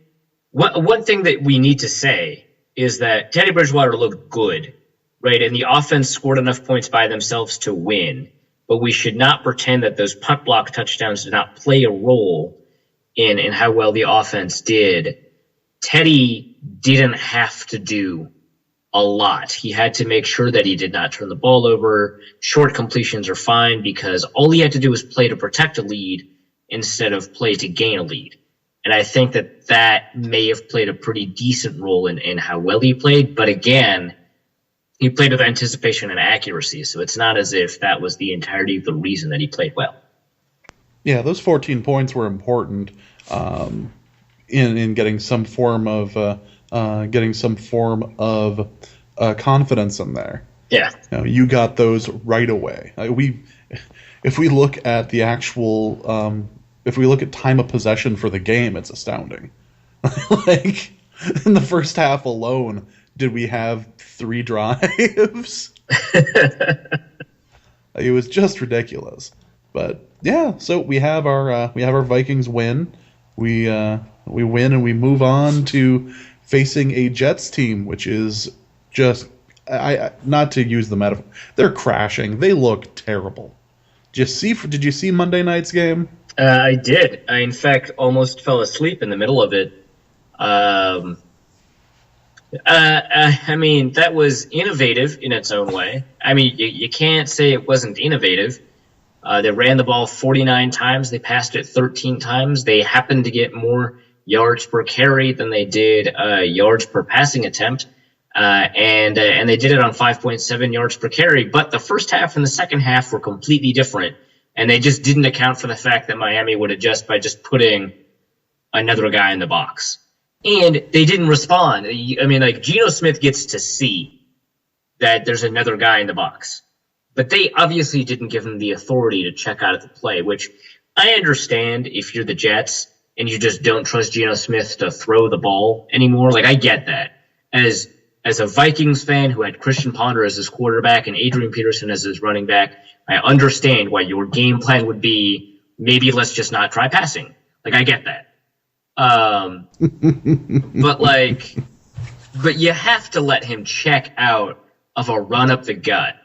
one thing that we need to say is that Teddy Bridgewater looked good, right? And the offense scored enough points by themselves to win. But we should not pretend that those punt block touchdowns did not play a role in how well the offense did. Teddy didn't have to do a lot. He had to make sure that he did not turn the ball over. Short completions are fine because all he had to do was play to protect a lead instead of play to gain a lead. And I think that may have played a pretty decent role in how well he played. But again, he played with anticipation and accuracy, so it's not as if that was the entirety of the reason that he played well. Yeah, those 14 points were important in getting some form of confidence in there. Yeah, you got those right away. If we look at the actual. If we look at time of possession for the game, it's astounding. Like, in the first half alone, did we have 3 drives? It was just ridiculous. But yeah, so we have our Vikings win. We We win and we move on to facing a Jets team, which is just, not to use the metaphor, they're crashing. They look terrible. Did you see Monday night's game? I did. I, in fact, almost fell asleep in the middle of it. I mean, that was innovative in its own way. I mean, you can't say it wasn't innovative. They ran the ball 49 times. They passed it 13 times. They happened to get more yards per carry than they did yards per passing attempt. And they did it on 5.7 yards per carry. But the first half and the second half were completely different. And they just didn't account for the fact that Miami would adjust by just putting another guy in the box. And they didn't respond. I mean, like, Geno Smith gets to see that there's another guy in the box. But they obviously didn't give him the authority to check out of the play, which I understand if you're the Jets and you just don't trust Geno Smith to throw the ball anymore. Like, I get that. As a Vikings fan who had Christian Ponder as his quarterback and Adrian Peterson as his running back, I understand why your game plan would be, maybe let's just not try passing. Like, I get that. But you have to let him check out of a run up the gut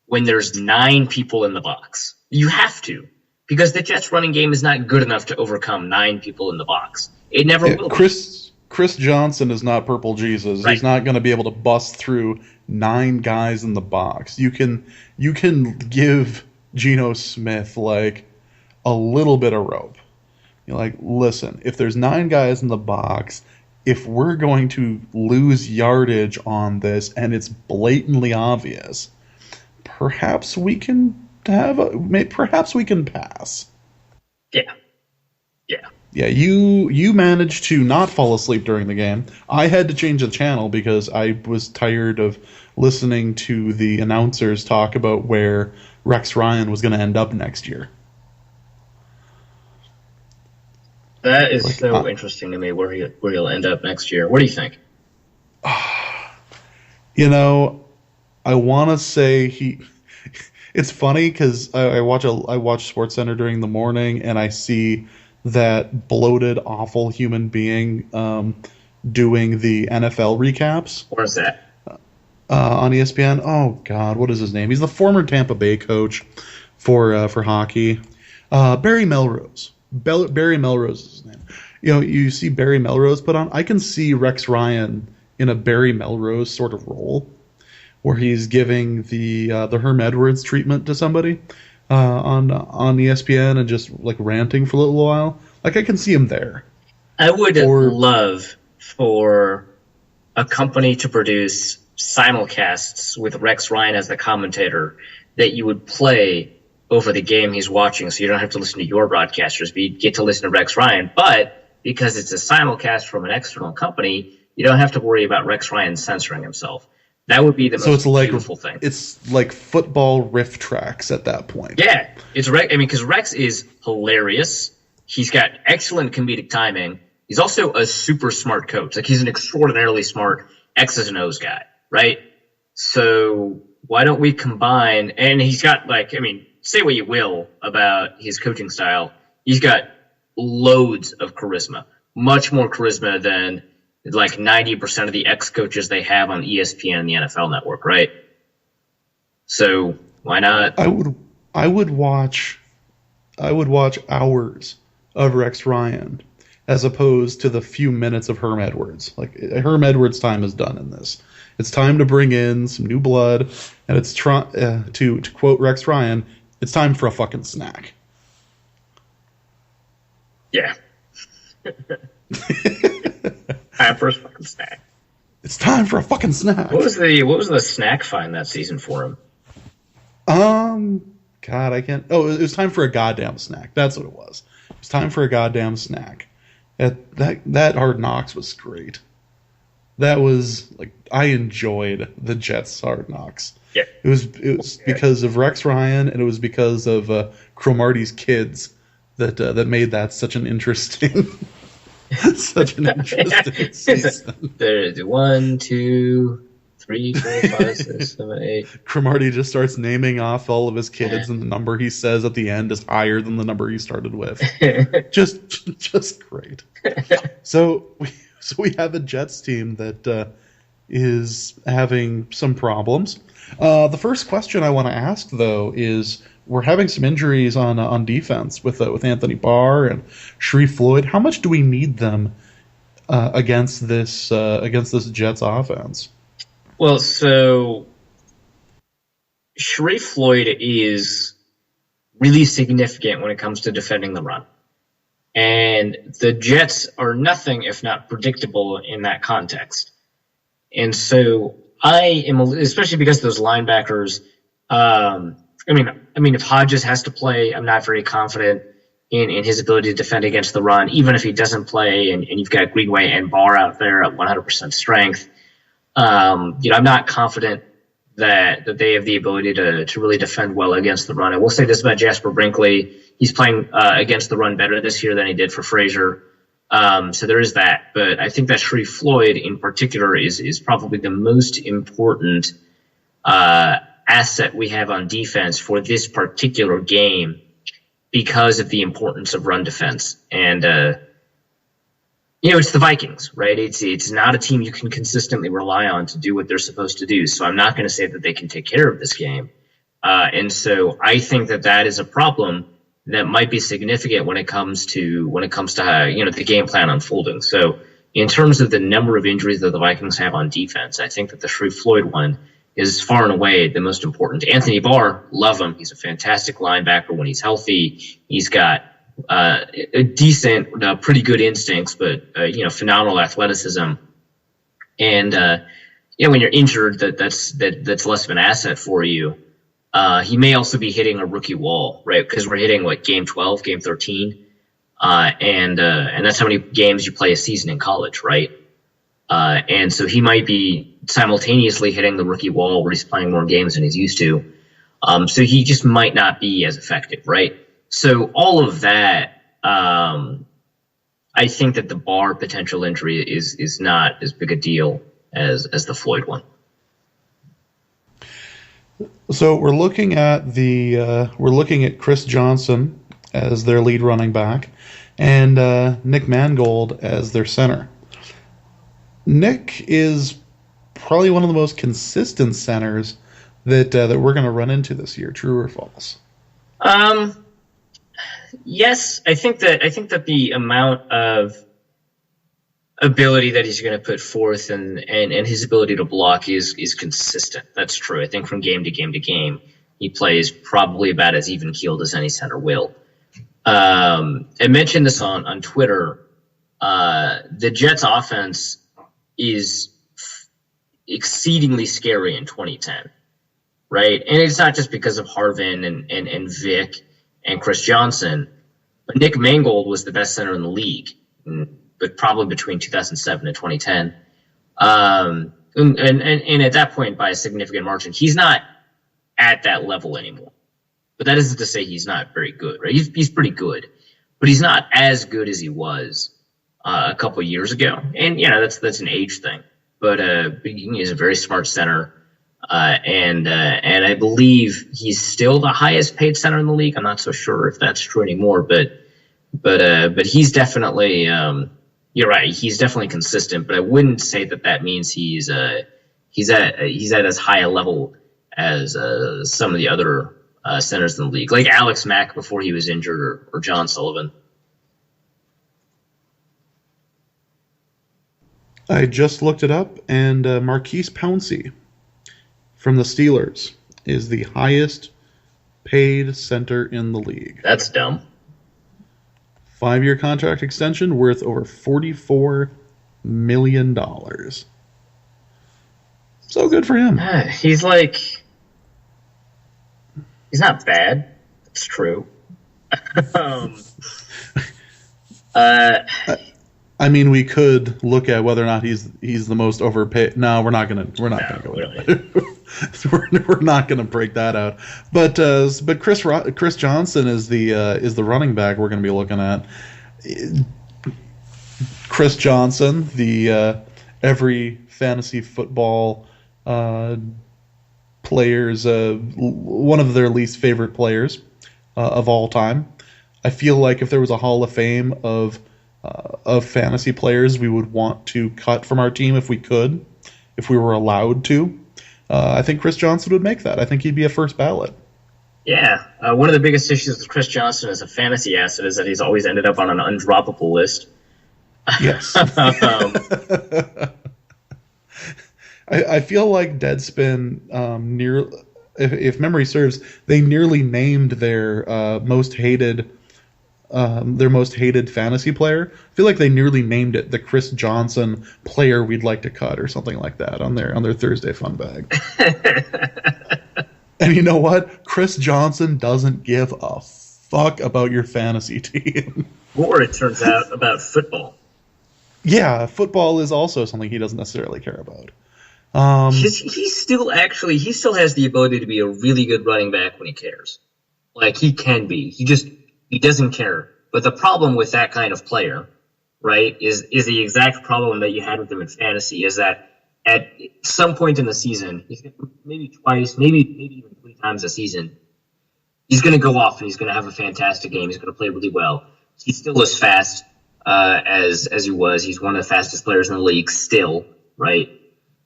when there's 9 people in the box. You have to, because the Jets running game is not good enough to overcome 9 people in the box. It never will. Chris Johnson is not Purple Jesus. Right. He's not going to be able to bust through 9 guys in the box. You can give Geno Smith like a little bit of rope. You're like, listen, if there's 9 guys in the box, if we're going to lose yardage on this and it's blatantly obvious, perhaps we can pass. Yeah. Yeah, you managed to not fall asleep during the game. I had to change the channel because I was tired of listening to the announcers talk about where Rex Ryan was going to end up next year. That is so interesting to me, where he'll end up next year. What do you think? I want to say it's funny because I watch SportsCenter during the morning and I see that bloated, awful human being doing the NFL recaps. Where's that? On ESPN. Oh God, what is his name? He's the former Tampa Bay coach for hockey. Barry Melrose. Barry Melrose is his name. You see Barry Melrose put on. I can see Rex Ryan in a Barry Melrose sort of role, where he's giving the Herm Edwards treatment to somebody on ESPN and just like ranting for a little while. Like, I can see him there. I would love for a company to produce simulcasts with Rex Ryan as the commentator that you would play over the game he's watching, so you don't have to listen to your broadcasters, but you get to listen to Rex Ryan. But because it's a simulcast from an external company, you don't have to worry about Rex Ryan censoring himself. That would be the most beautiful thing. It's like football riff tracks at that point. Yeah, it's Rex. I mean, because Rex is hilarious. He's got excellent comedic timing. He's also a super smart coach. Like, he's an extraordinarily smart X's and O's guy, right? So why don't we combine? And he's got, like, I mean, say what you will about his coaching style, he's got loads of charisma, much more charisma than like 90% of the ex-coaches they have on ESPN and the NFL Network, right? So why not? I would watch hours of Rex Ryan as opposed to the few minutes of Herm Edwards. Like, Herm Edwards' time is done in this. It's time to bring in some new blood, and it's to quote Rex Ryan, it's time for a fucking snack. Yeah. Time for a fucking snack. It's time for a fucking snack. What was the snack find that season for him? God, I can't. Oh, it was time for a goddamn snack. That's what it was. It was time for a goddamn snack. That Hard Knocks was great. That was like, I enjoyed the Jets Hard Knocks. Yeah. It was because of Rex Ryan, and it was because of Cromartie's kids that made that such an interesting season. There's 1, 2, 3, 4, 5, 6, 7, 8. Cromartie just starts naming off all of his kids, and the number he says at the end is higher than the number he started with. just great. So we have a Jets team that is having some problems. The first question I want to ask, though, is we're having some injuries on defense with Anthony Barr and Sharif Floyd. How much do we need them against this Jets offense? Well, so Sharif Floyd is really significant when it comes to defending the run. And the Jets are nothing if not predictable in that context. And so I am, especially because those linebackers, I mean, if Hodges has to play, I'm not very confident in his ability to defend against the run, even if he doesn't play and you've got Greenway and Barr out there at 100% strength. I'm not confident that they have the ability to really defend well against the run. I will say this about Jasper Brinkley. He's playing against the run better this year than he did for Frazier. So there is that. But I think that Sharif Floyd in particular is probably the most important asset we have on defense for this particular game because of the importance of run defense. And, it's the Vikings, right? It's not a team you can consistently rely on to do what they're supposed to do. So I'm not going to say that they can take care of this game. And so I think that is a problem that might be significant when it comes to the game plan unfolding. So in terms of the number of injuries that the Vikings have on defense, I think that the Sharif Floyd one is far and away the most important. Anthony Barr, love him. He's a fantastic linebacker when he's healthy. He's got a decent, pretty good instincts, but phenomenal athleticism. And when you're injured, that's less of an asset for you. He may also be hitting a rookie wall, right? Because we're hitting game 12, game 13, and that's how many games you play a season in college, right? And so he might be simultaneously hitting the rookie wall where he's playing more games than he's used to. So he just might not be as effective, right? So all of that, I think that the Barr potential injury is not as big a deal as the Floyd one. So we're looking at Chris Johnson as their lead running back, and Nick Mangold as their center. Nick is probably one of the most consistent centers that we're going to run into this year. True or false? Yes, I think that the amount of ability that he's going to put forth and his ability to block is consistent. That's true. I think from game to game to game, he plays probably about as even keeled as any center will. I mentioned this on Twitter. The Jets offense is exceedingly scary in 2010, right? And it's not just because of Harvin and Vic and Chris Johnson, but Nick Mangold was the best center in the league, but probably between 2007 and 2010. And at that point, by a significant margin, he's not at that level anymore. But that isn't to say he's not very good, right? He's pretty good, but he's not as good as he was a couple of years ago. And that's an age thing. But he's a very smart center, and I believe he's still the highest paid center in the league. I'm not so sure if that's true anymore, but he's definitely you're right. He's definitely consistent, but I wouldn't say that means he's at as high a level as some of the other centers in the league, like Alex Mack before he was injured, or John Sullivan. I just looked it up, and Marquise Pouncey from the Steelers is the highest paid center in the league. That's dumb. 5-year contract extension worth over $44 million. So good for him. He's not bad. It's true. I mean, we could look at whether or not he's the most overpaid. No, we're not gonna go there. We're not gonna break that out. But Chris Johnson is the running back we're gonna be looking at. Chris Johnson, the every fantasy football players, one of their least favorite players of all time. I feel like if there was a Hall of Fame of fantasy players we would want to cut from our team if we could, if we were allowed to, I think Chris Johnson would make that. I think he'd be a first ballot. Yeah. One of the biggest issues with Chris Johnson as a fantasy asset is that he's always ended up on an undroppable list. Yes. I feel like Deadspin, if memory serves, they nearly named their most hated fantasy player. I feel like they nearly named it the Chris Johnson player we'd like to cut or something like that on their Thursday fun bag. And you know what? Chris Johnson doesn't give a fuck about your fantasy team. Or it turns out about football. Yeah, football is also something he doesn't necessarily care about. He still has the ability to be a really good running back when he cares. Like, he can be. He doesn't care. But the problem with that kind of player, right, is the exact problem that you had with him in fantasy, is that at some point in the season, maybe twice, maybe even 3 times a season, he's going to go off and he's going to have a fantastic game. He's going to play really well. He's still as fast as he was. He's one of the fastest players in the league still, right?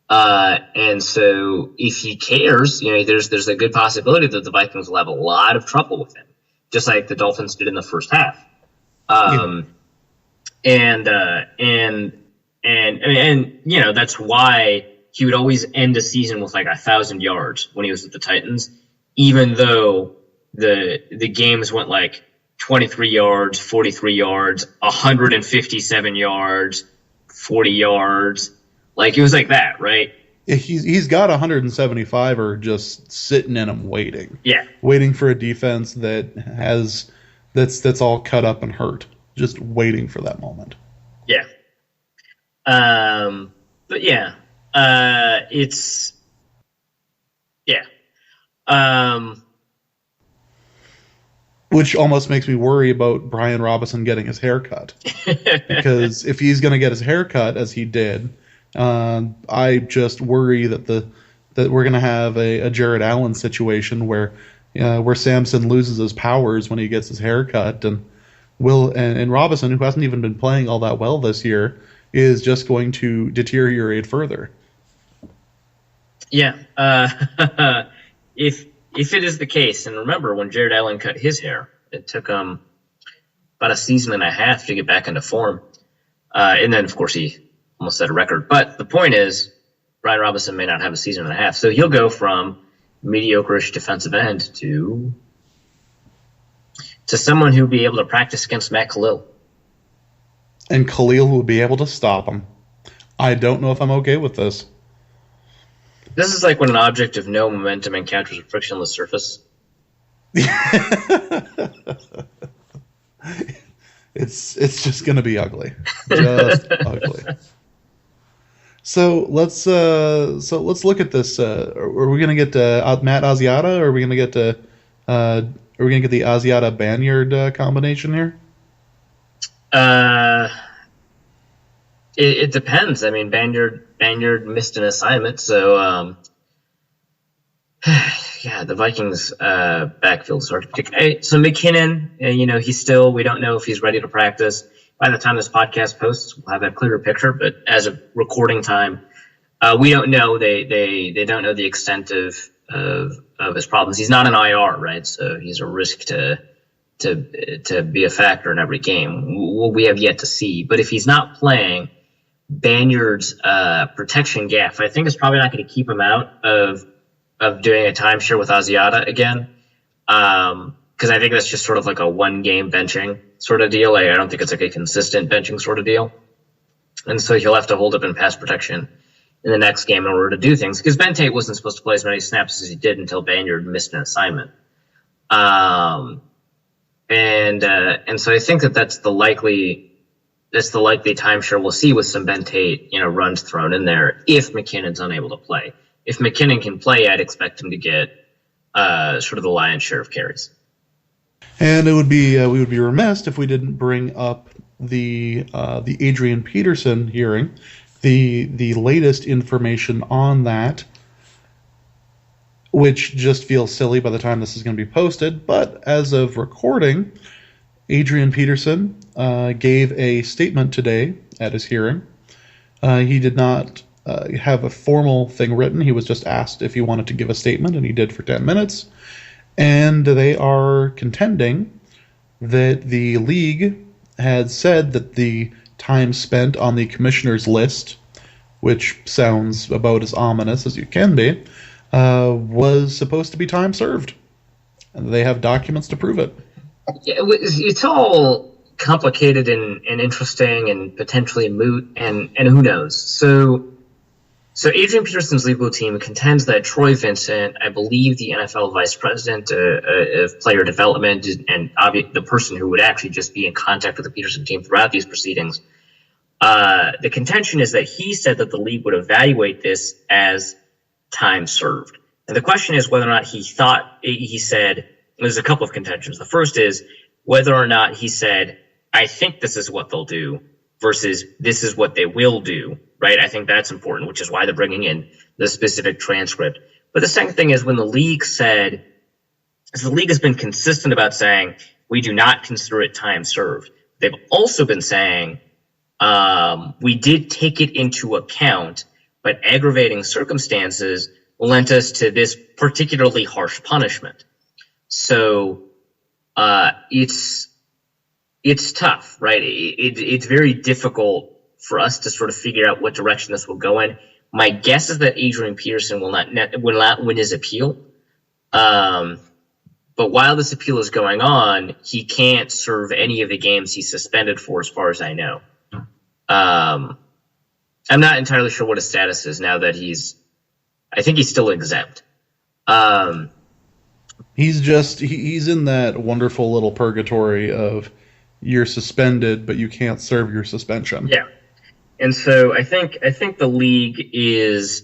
And so if he cares, there's a good possibility that the Vikings will have a lot of trouble with him, just like the Dolphins did in the first half. And that's why he would always end a season with like 1,000 yards when he was with the Titans, even though the games went like 23 yards, 43 yards, 157 yards, 40 yards. Like, it was like that, right? Yeah, he's got 175 or just sitting in him waiting. Yeah. Waiting for a defense that's all cut up and hurt. Just waiting for that moment. Yeah. But yeah. It's yeah. Which almost makes me worry about Brian Robinson getting his hair cut. Because if he's going to get his hair cut, as he did, I just worry that we're going to have a Jared Allen situation where Samson loses his powers when he gets his hair cut, and Robinson, who hasn't even been playing all that well this year, is just going to deteriorate further. Yeah. If it is the case, and remember when Jared Allen cut his hair, it took him about a season and a half to get back into form, and then of course he almost set a record. But the point is, Brian Robinson may not have a season and a half, so he'll go from mediocre-ish defensive end to someone who'll be able to practice against Matt Khalil. And Khalil will be able to stop him. I don't know if I'm okay with this. This is like when an object of no momentum encounters a frictionless surface. It's just going to be ugly. Just ugly. So let's look at this. Are we going to get Matt Asiata, or are we going to get the Asiata Banyard combination here? It depends. I mean, Banyard missed an assignment, so yeah, the Vikings backfield is hard to predict. So McKinnon, we don't know if he's ready to practice. By the time this podcast posts, we'll have a clearer picture. But as of recording time, we don't know. They don't know the extent of his problems. He's not an IR, right? So he's a risk to be a factor in every game. We have yet to see. But if he's not playing, Banyard's protection gap, I think, is probably not going to keep him out of doing a timeshare with Asiata again. Because I think that's just sort of like a one-game benching sort of deal. I don't think it's like a consistent benching sort of deal. And so he'll have to hold up in pass protection in the next game in order to do things. Because Ben Tate wasn't supposed to play as many snaps as he did until Banyard missed an assignment. And so I think that's the likely timeshare we'll see with some Ben Tate, runs thrown in there if McKinnon's unable to play. If McKinnon can play, I'd expect him to get sort of the lion's share of carries. And it would be we would be remiss if we didn't bring up the Adrian Peterson hearing. The latest information on that which just feels silly by the time this is going to be posted. But as of recording, Adrian Peterson gave a statement today at his hearing. He did not have a formal thing written. He was just asked if he wanted to give a statement, and he did for 10 minutes. And they are contending that the league had said that the time spent on the commissioner's list, which sounds about as ominous as you can be, was supposed to be time served. And they have documents to prove it. Yeah, it's all complicated and interesting and potentially moot, and who knows. So Adrian Peterson's legal team contends that Troy Vincent, I believe the NFL vice president of player development and the person who would actually just be in contact with the Peterson team throughout these proceedings, the contention is that he said that the league would evaluate this as time served. And the question is whether or not he said, there's a couple of contentions. The first is whether or not he said, I think this is what they'll do versus this is what they will do, right? I think that's important, which is why they're bringing in the specific transcript. But the second thing is when the league said, the league has been consistent about saying, we do not consider it time served. They've also been saying, we did take it into account, but aggravating circumstances lent us to this particularly harsh punishment. So it's tough, right? It's very difficult for us to sort of figure out what direction this will go in. My guess is that Adrian Peterson will not win his appeal. But while this appeal is going on, he can't serve any of the games he's suspended for, as far as I know. I'm not entirely sure what his status is now that I think he's still exempt. He's in that wonderful little purgatory of you're suspended, but you can't serve your suspension. Yeah. And so I think the league is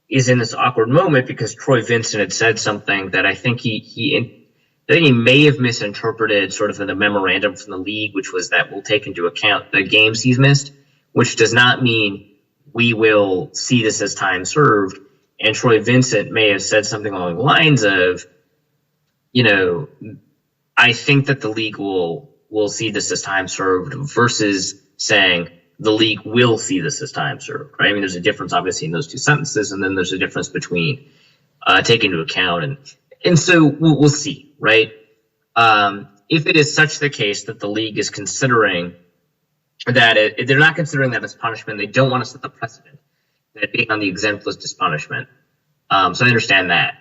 in this awkward moment because Troy Vincent had said something that I think he may have misinterpreted sort of in the memorandum from the league, which was that we'll take into account the games he's missed, which does not mean we will see this as time served. And Troy Vincent may have said something along the lines of, I think that the league will see this as time served versus saying the league will see this as time served, right? I mean, there's a difference obviously in those two sentences, and then there's a difference between taking into account and so we'll see, right? If it is such the case that the league is considering that they're not considering that as punishment, they don't want to set the precedent that being on the exempt list is punishment. So I understand that.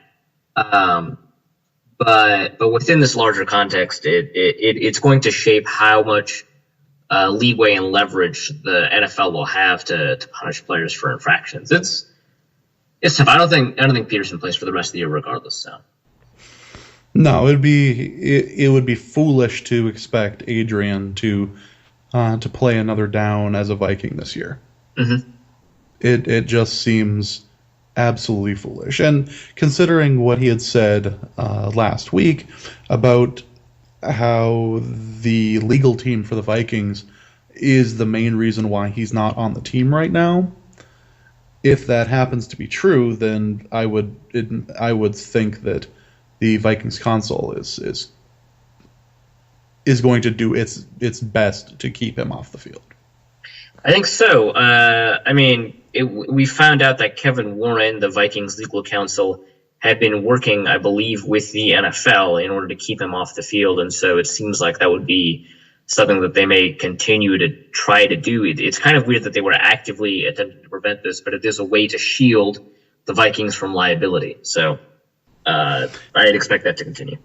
But within this larger context, it's going to shape how much leeway and leverage the NFL will have to punish players for infractions. It's tough. I don't think Peterson plays for the rest of the year regardless. So. No, it would be foolish to expect Adrian to play another down as a Viking this year. Mm-hmm. It just seems absolutely foolish. And considering what he had said last week about how the legal team for the Vikings is the main reason why he's not on the team right now, if that happens to be true, then I would think that the Vikings console is going to do its best to keep him off the field. I think so. I mean, we found out that Kevin Warren, the Vikings legal counsel, had been working, I believe, with the NFL in order to keep him off the field, and so it seems like that would be something that they may continue to try to do. It's kind of weird that they were actively attempting to prevent this, but it is a way to shield the Vikings from liability. So I'd expect that to continue.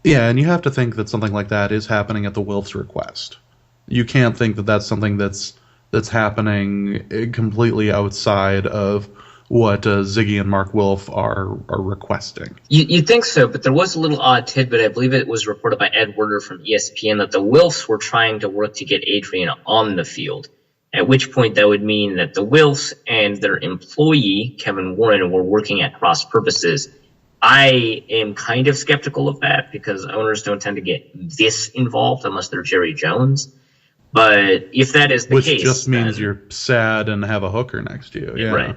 Yeah, and you have to think that something like that is happening at the Wilf's request. You can't think that that's something that's happening completely outside of what Ziggy and Mark Wilf are requesting. You'd think so, but there was a little odd tidbit. I believe it was reported by Ed Werder from ESPN that the Wilfs were trying to work to get Adrian on the field, at which point that would mean that the Wilfs and their employee, Kevin Warren, were working at cross purposes. I am kind of skeptical of that because owners don't tend to get this involved unless they're Jerry Jones. But if that is the case... Which just means you're sad and have a hooker next to you. Yeah. Right.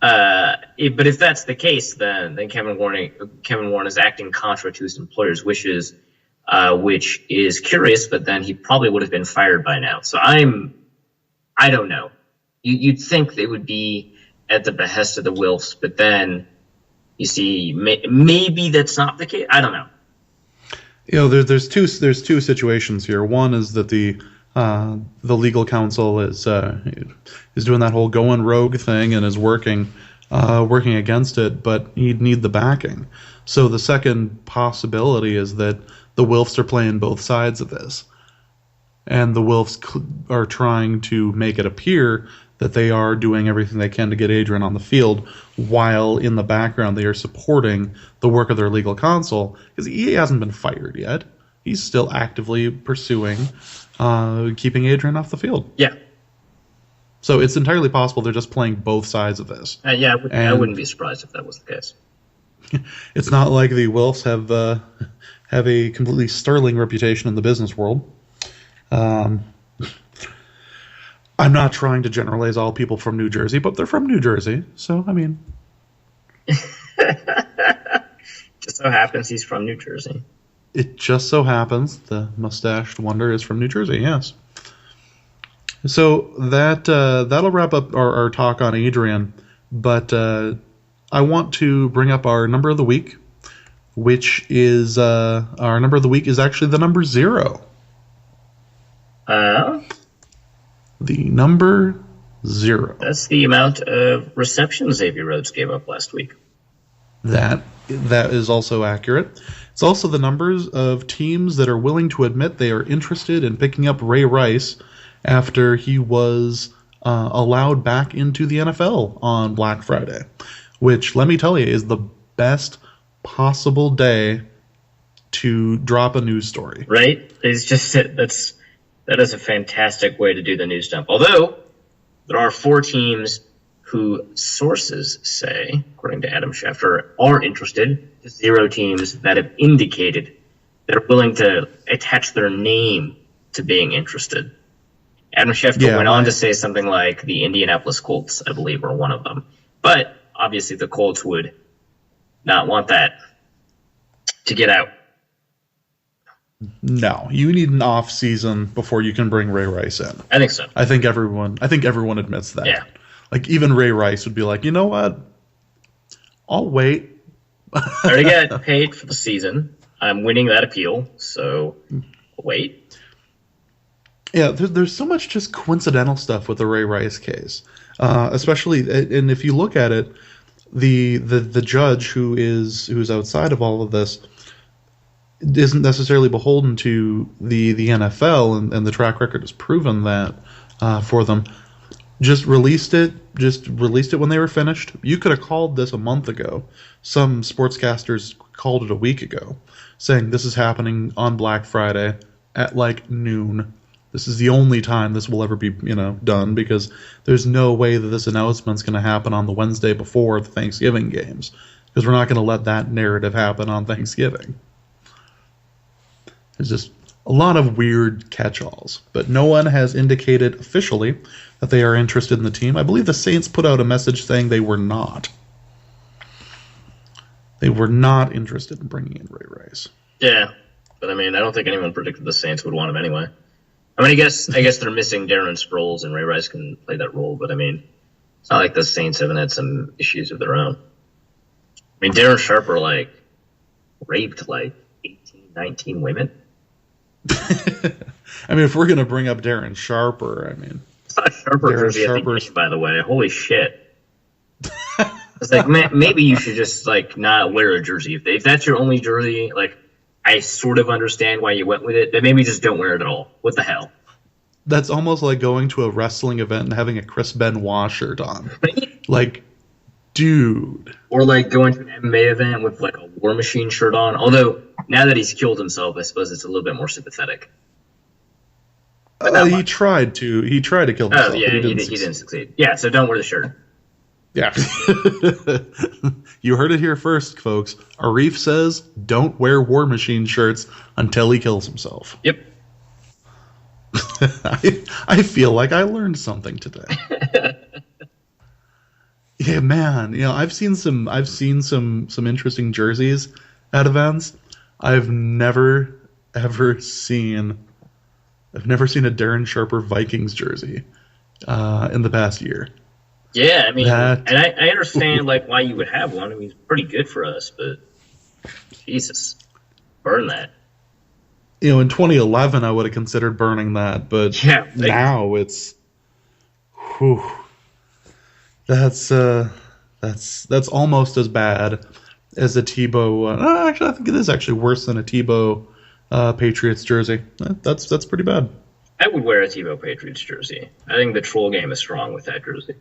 But if that's the case, then Kevin Warren is acting contrary to his employer's wishes, which is curious. But then he probably would have been fired by now. So I don't know. You'd think they would be at the behest of the Wilfs, but then you see maybe that's not the case. I don't know. There's two situations here. One is that the legal counsel is doing that whole going rogue thing and is working against it, but he'd need the backing. So the second possibility is that the Wilfs are playing both sides of this, and the Wilfs are trying to make it appear that they are doing everything they can to get Adrian on the field, while in the background they are supporting the work of their legal counsel, because he hasn't been fired yet. He's still actively pursuing keeping Adrian off the field. Yeah. So it's entirely possible they're just playing both sides of this. Yeah, I wouldn't be surprised if that was the case. It's not like the Wilfs have a completely sterling reputation in the business world. I'm not trying to generalize all people from New Jersey, but they're from New Jersey, so I mean. Just so happens he's from New Jersey. It just so happens the mustached wonder is from New Jersey, yes. So that'll wrap up our talk on Adrian, but I want to bring up our number of the week, which is our number of the week is actually the number 0. The number 0. That's the amount of receptions Xavier Rhodes gave up last week. That is also accurate. It's also the numbers of teams that are willing to admit they are interested in picking up Ray Rice after he was allowed back into the NFL on Black Friday, which, let me tell you, is the best possible day to drop a news story. Right? It's just that is a fantastic way to do the news dump. Although there are 4 teams who sources say, according to Adam Schefter, are interested. 0 teams that have indicated they're willing to attach their name to being interested. Adam Schefter went on to say something like the Indianapolis Colts, I believe, are one of them. But obviously the Colts would not want that to get out. No, you need an off season before you can bring Ray Rice in. I think so. I think everyone admits that. Yeah. Like, even Ray Rice would be like, you know what? I'll wait. I already got paid for the season. I'm winning that appeal, so I'll wait. Yeah, there's so much just coincidental stuff with the Ray Rice case, especially, and if you look at it, the judge who's outside of all of this isn't necessarily beholden to the NFL, and the track record has proven that for them. Just released it when they were finished. You could have called this a month ago. Some sportscasters called it a week ago, saying this is happening on Black Friday at like noon. This is the only time this will ever be, done, because there's no way that this announcement's going to happen on the Wednesday before the Thanksgiving games, because we're not going to let that narrative happen on Thanksgiving. There's just a lot of weird catch-alls, but no one has indicated officially that they are interested in the team. I believe the Saints put out a message saying they were not. They were not interested in bringing in Ray Rice. Yeah, but I don't think anyone predicted the Saints would want him anyway. I guess they're missing Darren Sproles, and Ray Rice can play that role, but it's not like the Saints haven't had some issues of their own. Darren Sharper, raped 18, 19 women. If we're going to bring up Darren Sharper, It's not Sharper jersey at the game, by the way. Holy shit. It's man, maybe you should just, not wear a jersey. If that's your only jersey, I sort of understand why you went with it, but maybe just don't wear it at all. What the hell? That's almost like going to a wrestling event and having a Chris Benoit shirt on. Dude. Or going to an MMA event with a War Machine shirt on. Although, now that he's killed himself, I suppose it's a little bit more sympathetic. He tried to kill himself. Oh, yeah, he didn't succeed. Yeah, so don't wear the shirt. Yeah. You heard it here first, folks. Arif says don't wear War Machine shirts until he kills himself. Yep. I feel like I learned something today. Yeah, man. I've seen some interesting jerseys at events. I've never seen a Darren Sharper Vikings jersey in the past year. Yeah, I mean, and I understand like why you would have one. I mean, it's pretty good for us, but Jesus, burn that. In 2011, I would have considered burning that, but now it's, whew, that's almost as bad as a Tebow. Actually, I think it is actually worse than a Tebow Patriots jersey. That's pretty bad. I would wear a Tebow Patriots jersey. I think the troll game is strong with that jersey.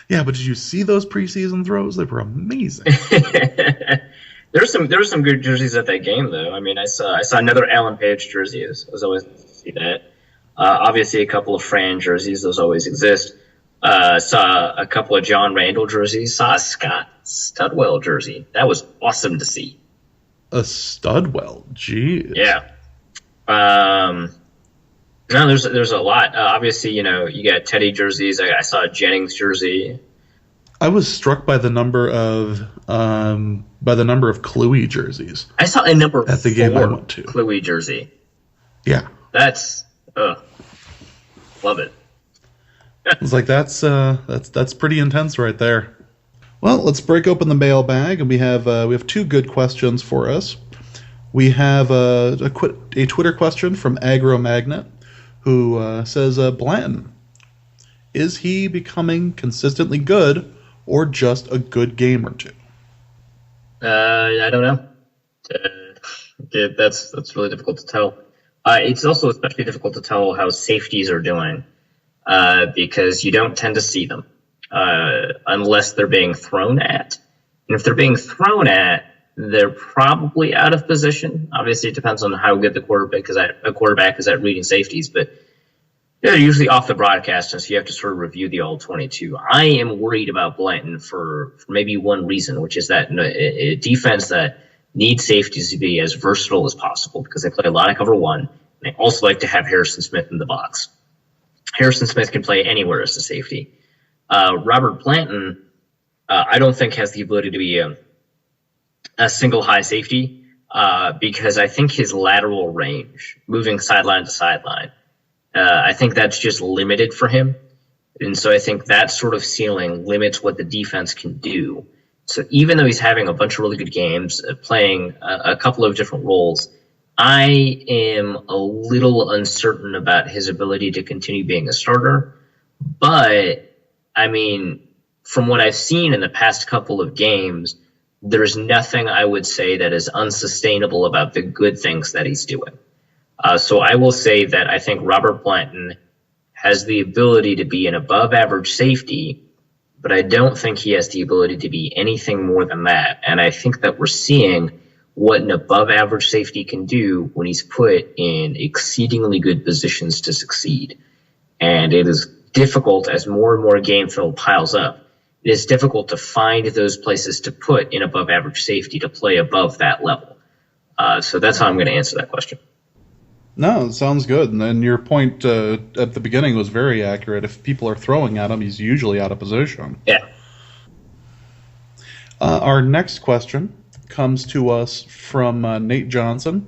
Yeah, but did you see those preseason throws? They were amazing. There's some good jerseys at that game though. I mean, I saw another Alan Page jersey. I was always nice to see that. Obviously, a couple of Fran jerseys. Those always exist. Saw a couple of John Randall jerseys. Saw a Scott Studwell jersey. That was awesome to see. A Studwell, geez. Yeah. No, there's a lot. Obviously, you got Teddy jerseys. I saw a Jennings jersey. I was struck by the number of Kluwe jerseys. I saw a number at the game I went to. Kluwe jersey. Yeah, that's love it. It's like that's pretty intense right there. Well, let's break open the mailbag, and we have two good questions for us. We have a Twitter question from Agromagnet, who says, Blanton, is he becoming consistently good or just a good game or two? I don't know. That's really difficult to tell. It's also especially difficult to tell how safeties are doing because you don't tend to see them unless they're being thrown at. And if they're being thrown at, they're probably out of position. Obviously, it depends on how good the quarterback is at reading safeties, but they're usually off the broadcast, and so you have to sort of review the all 22. I am worried about Blanton for maybe one reason, which is that a defense that needs safeties to be as versatile as possible because they play a lot of cover one, and they also like to have Harrison Smith in the box. Harrison Smith can play anywhere as a safety. Robert Blanton, I don't think has the ability to be a single high safety because I think his lateral range, moving sideline to sideline, I think that's just limited for him. And so I think that sort of ceiling limits what the defense can do. So even though he's having a bunch of really good games, playing a couple of different roles, I am a little uncertain about his ability to continue being a starter. But, I mean, from what I've seen in the past couple of games, there's nothing I would say that is unsustainable about the good things that he's doing. So I will say that I think Robert Blanton has the ability to be an above-average safety, but I don't think he has the ability to be anything more than that. And I think that we're seeing what an above-average safety can do when he's put in exceedingly good positions to succeed. And it is difficult as more and more game film piles up. It is difficult to find those places to put in above-average safety to play above that level. So that's how I'm going to answer that question. No, it sounds good. And then your point at the beginning was very accurate. If people are throwing at him, he's usually out of position. Yeah. Our next question comes to us from Nate Johnson,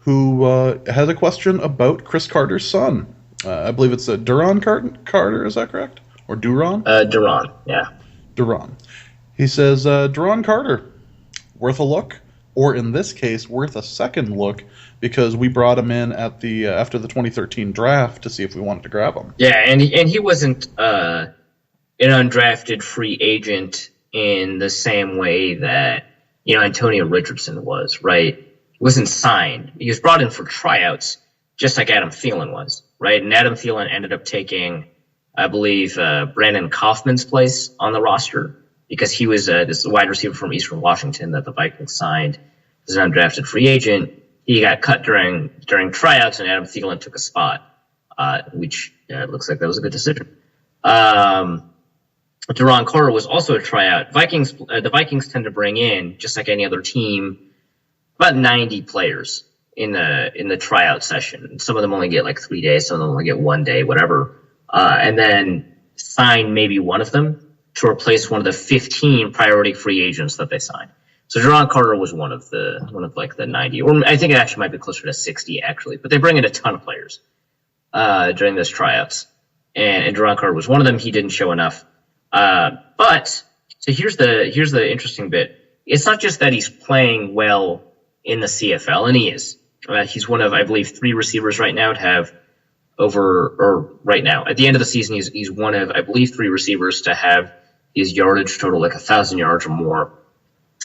who has a question about Chris Carter's son. I believe it's Duron Carter, is that correct? Or Duron? Duron, yeah. Duron. He says, Duron Carter, worth a look, or in this case, worth a second look, because we brought him in at the after the 2013 draft to see if we wanted to grab him. Yeah, and he wasn't an undrafted free agent in the same way that Antonio Richardson was, right? He wasn't signed. He was brought in for tryouts, just like Adam Thielen was, right? And Adam Thielen ended up taking, I believe, Brandon Kaufman's place on the roster because he was this wide receiver from Eastern Washington that the Vikings signed as an undrafted free agent. He got cut during tryouts, and Adam Thielen took a spot, which looks like that was a good decision. Duron Carter was also a tryout. The Vikings tend to bring in, just like any other team, about 90 players in the tryout session. Some of them only get like 3 days, some of them only get 1 day, whatever. and then sign maybe one of them to replace one of the 15 priority free agents that they signed. So Jerron Carter was one of like the 90, or I think it actually might be closer to 60 actually. But they bring in a ton of players during those tryouts, and Jerron Carter was one of them. He didn't show enough. But so here's the interesting bit. It's not just that he's playing well in the CFL, and he is. He's one of, I believe, 3 receivers right now to have right now at the end of the season, he's one of, I believe, 3 receivers to have his yardage total like 1,000 yards or more.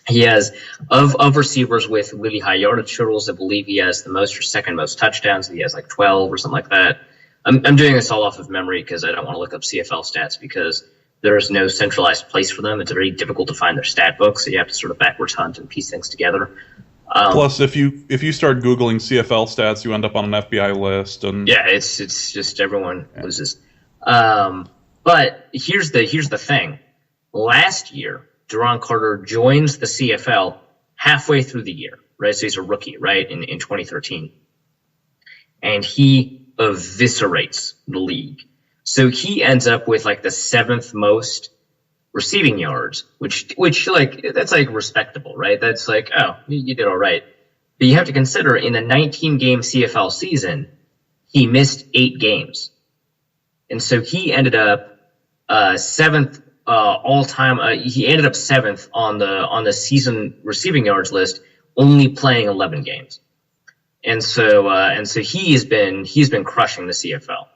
He has of receivers with really high yardage totals. I believe he has the most or second most touchdowns. He has like 12 or something like that. I'm doing this all off of memory because I don't want to look up CFL stats because there is no centralized place for them. It's very difficult to find their stat books, so you have to sort of backwards hunt and piece things together. Plus, if you start Googling CFL stats, you end up on an FBI list, and yeah, it's just everyone loses. But here's the thing: last year, Jerron Carter joins the CFL halfway through the year, right? So he's a rookie, right, in 2013, and he eviscerates the league. So he ends up with like the 7th most receiving yards, which like that's like respectable, right? That's like, oh, you did all right. But you have to consider in a 19-game CFL season, he missed 8 games, and so he ended up 7th all time. He ended up 7th on the season receiving yards list, only playing 11 games, and so he's been crushing the CFL.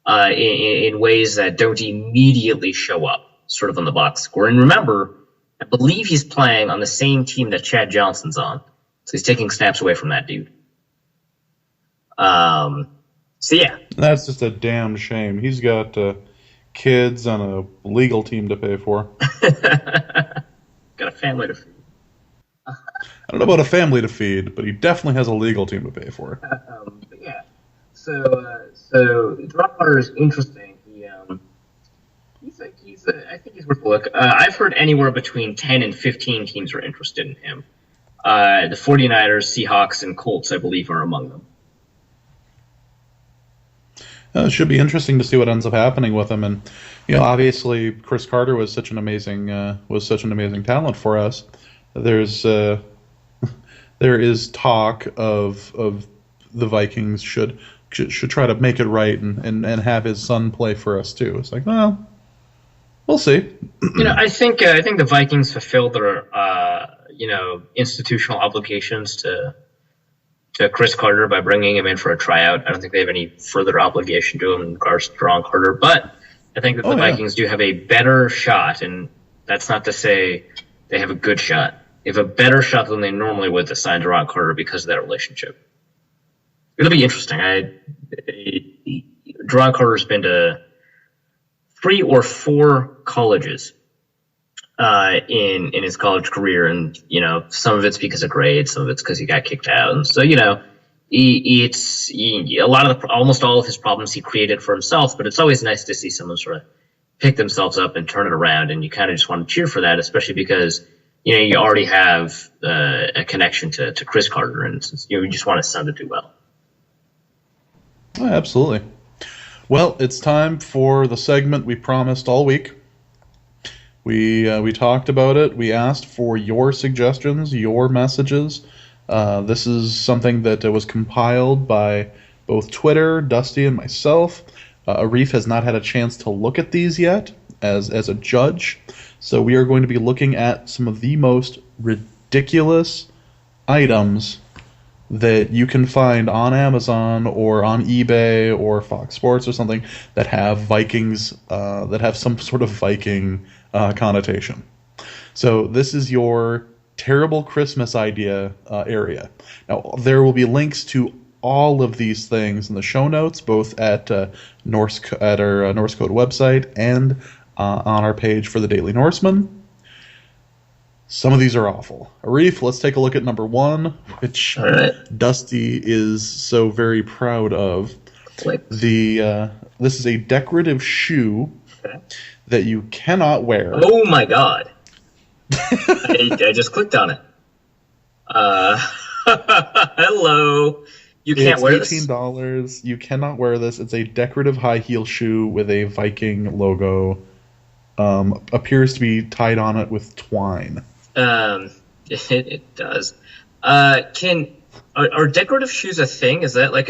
In ways that don't immediately show up sort of on the box score. And remember, I believe he's playing on the same team that Chad Johnson's on. So he's taking snaps away from that dude. So yeah. That's just a damn shame. He's got kids and a legal team to pay for. Got a family to feed. I don't know about a family to feed, but he definitely has a legal team to pay for. But yeah. So Jerron Carter is interesting. I think he's worth a look. I've heard anywhere between 10 and 15 teams are interested in him. The 49ers, Seahawks, and Colts, I believe, are among them. It should be interesting to see what ends up happening with him. And obviously, Chris Carter was such an amazing talent for us. There is talk of the Vikings should try to make it right and have his son play for us too. It's like, well, we'll see. I think the Vikings fulfilled their institutional obligations to Chris Carter by bringing him in for a tryout. I don't think they have any further obligation to him in regards to Jerron Carter, but I think that the Vikings do have a better shot, and that's not to say they have a good shot. They have a better shot than they normally would to sign Jerron Carter because of that relationship. It'll be interesting. Jerron Carter's been to 3 or 4 colleges in his college career, and some of it's because of grades, some of it's because he got kicked out, and so almost all of his problems he created for himself. But it's always nice to see someone sort of pick themselves up and turn it around, and you kind of just want to cheer for that, especially because you already have a connection to Chris Carter, and you just want his son to do well. Oh, absolutely. Well, it's time for the segment we promised all week. We talked about it. We asked for your suggestions, your messages. This is something that was compiled by both Twitter, Dusty, and myself. Arif has not had a chance to look at these yet as a judge. So we are going to be looking at some of the most ridiculous items that you can find on Amazon or on eBay or Fox Sports or something that have Vikings, that have some sort of Viking connotation. So this is your terrible Christmas idea area. Now, there will be links to all of these things in the show notes, both at our Norse Code website and on our page for the Daily Norseman. Some of these are awful. Arif, let's take a look at number 1, which Dusty is so very proud of. This is a decorative shoe that you cannot wear. Oh my god. I just clicked on it. Hello. You can't wear this? It's $18. You cannot wear this. It's a decorative high heel shoe with a Viking logo. Appears to be tied on it with twine. It does. Are decorative shoes a thing? Is that like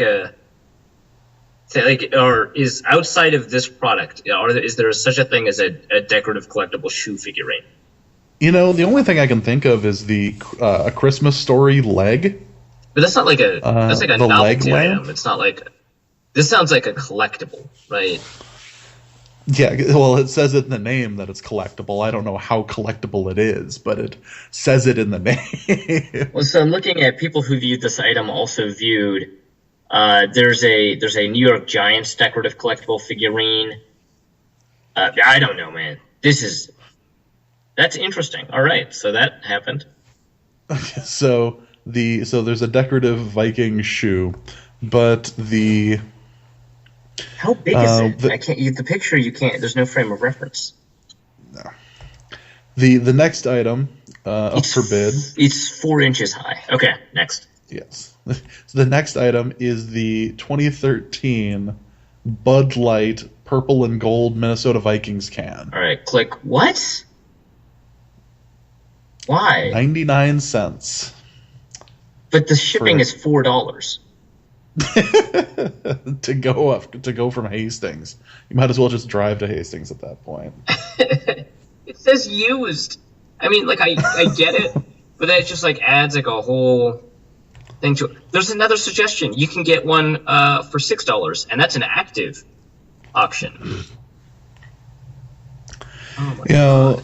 or is outside of this product, is there such a thing as a decorative collectible shoe figurine? You know, the only thing I can think of is the A Christmas Story leg. But that's not like that's like a novelty item. It's not like this sounds like a collectible, right? Yeah, well, it says it in the name that it's collectible. I don't know how collectible it is, but it says it in the name. Well, so I'm looking at people who viewed this item also viewed. There's a New York Giants decorative collectible figurine. I don't know, man. That's interesting. All right, so that happened. So there's a decorative Viking shoe, but how big is it? I can't. The picture you can't. There's no frame of reference. No. The next item up for bid. It's 4 inches high. Okay, next. Yes. So the next item is the 2013 Bud Light purple and gold Minnesota Vikings can. All right, click. What? Why? 99 cents. But the shipping is $4. to go from Hastings. You might as well just drive to Hastings at that point. It says used. I mean, like I get it, but that just like adds like a whole thing to it. There's another suggestion. You can get one for $6, and that's an active option. Oh my God.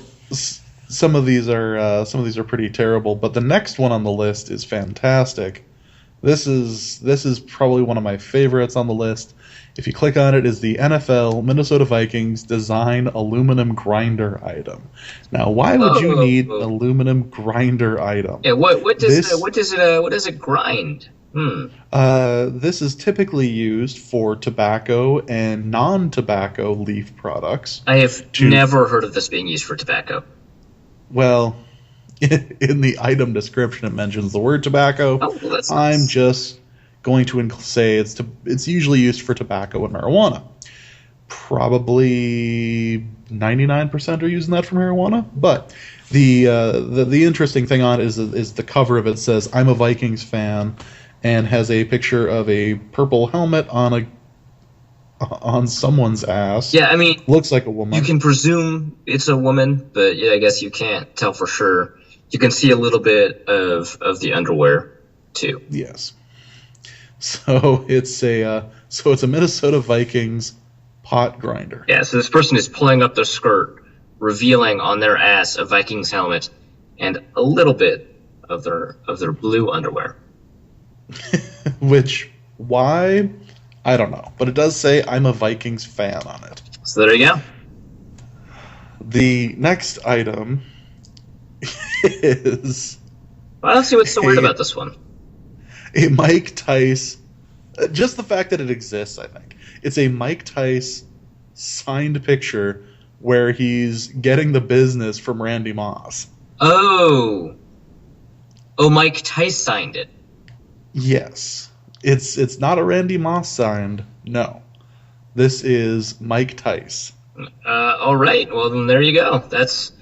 Some of these are pretty terrible, but the next one on the list is fantastic. This is probably one of my favorites on the list. If you click on it, is the NFL Minnesota Vikings design aluminum grinder item. Now, why would you need an aluminum grinder item? Yeah, what does it grind? This is typically used for tobacco and non-tobacco leaf products. I have never heard of this being used for tobacco. Well, in the item description, it mentions the word tobacco. Oh, well, that's I'm nice. just going to say it's usually used for tobacco and marijuana. Probably 99% are using that for marijuana. But the interesting thing on it is the cover of it says "I'm a Vikings fan" and has a picture of a purple helmet on someone's ass. Yeah, I mean, looks like a woman. You can presume it's a woman, but yeah, I guess you can't tell for sure. You can see a little bit of the underwear too. Yes. So it's a Minnesota Vikings pot grinder. Yeah. So this person is pulling up their skirt, revealing on their ass a Vikings helmet and a little bit of their blue underwear. Which why? I don't know, but it does say "I'm a Vikings fan" on it. So there you go. The next item is. I don't see what's so weird about this one. A Mike Tice. Just the fact that it exists, I think. It's a Mike Tice signed picture where he's getting the business from Randy Moss. Oh, Mike Tice signed it. Yes. It's not a Randy Moss signed. No. This is Mike Tice. All right. Well, then there you go. That's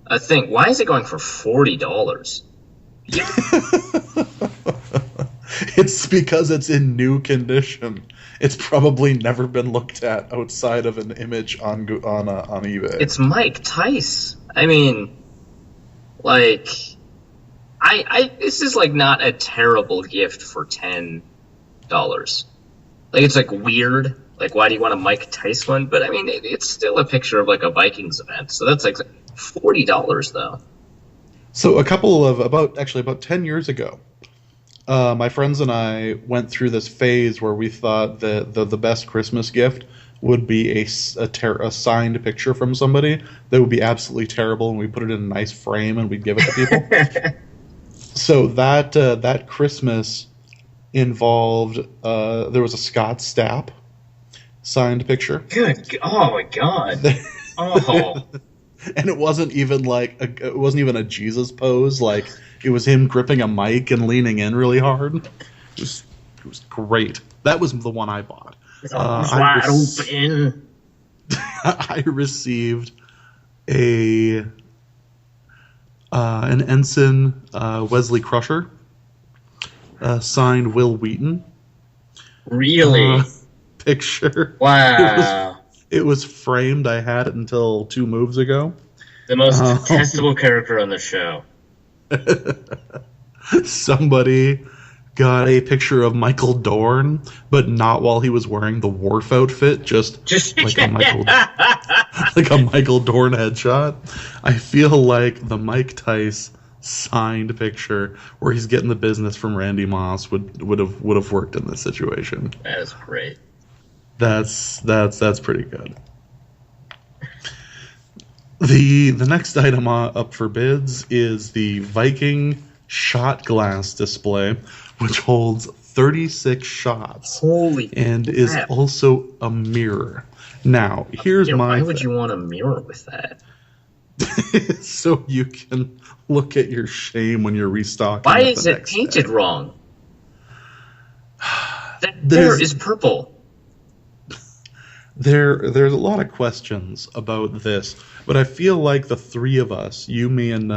a thing. Why is it going for $40? It's because it's in new condition. It's probably never been looked at outside of an image on eBay. It's Mike Tice. I mean, like, this is like not a terrible gift for $10. Like, it's like weird. Like, why do you want a Mike Tice one? But I mean, it's still a picture of like a Vikings event. So that's like $40 though. So about 10 years ago, my friends and I went through this phase where we thought that the best Christmas gift would be a signed picture from somebody that would be absolutely terrible, and we put it in a nice frame and we'd give it to people. So that Christmas involved there was a Scott Stapp signed picture. Good. Oh my God. Oh. And it wasn't even a Jesus pose. Like, it was him gripping a mic and leaning in really hard. It was was great. That was the one I bought. It's wide open. I received an Ensign Wesley Crusher, signed Will Wheaton. Really? Picture. Wow. It was framed. I had it until 2 moves ago. The most detestable character on the show. Somebody got a picture of Michael Dorn, but not while he was wearing the Worf outfit, just like a Michael Dorn headshot. I feel like the Mike Tice signed picture where he's getting the business from Randy Moss would have worked in this situation. That is great. That's pretty good. The next item up for bids is the Viking shot glass display, which holds 36 shots. Holy and crap. Is also a mirror. Now, here's why would you want a mirror with that? So you can look at your shame when you're restocking. Why is it painted wrong? That mirror is purple. There's a lot of questions about this, but I feel like the three of us, you, me, and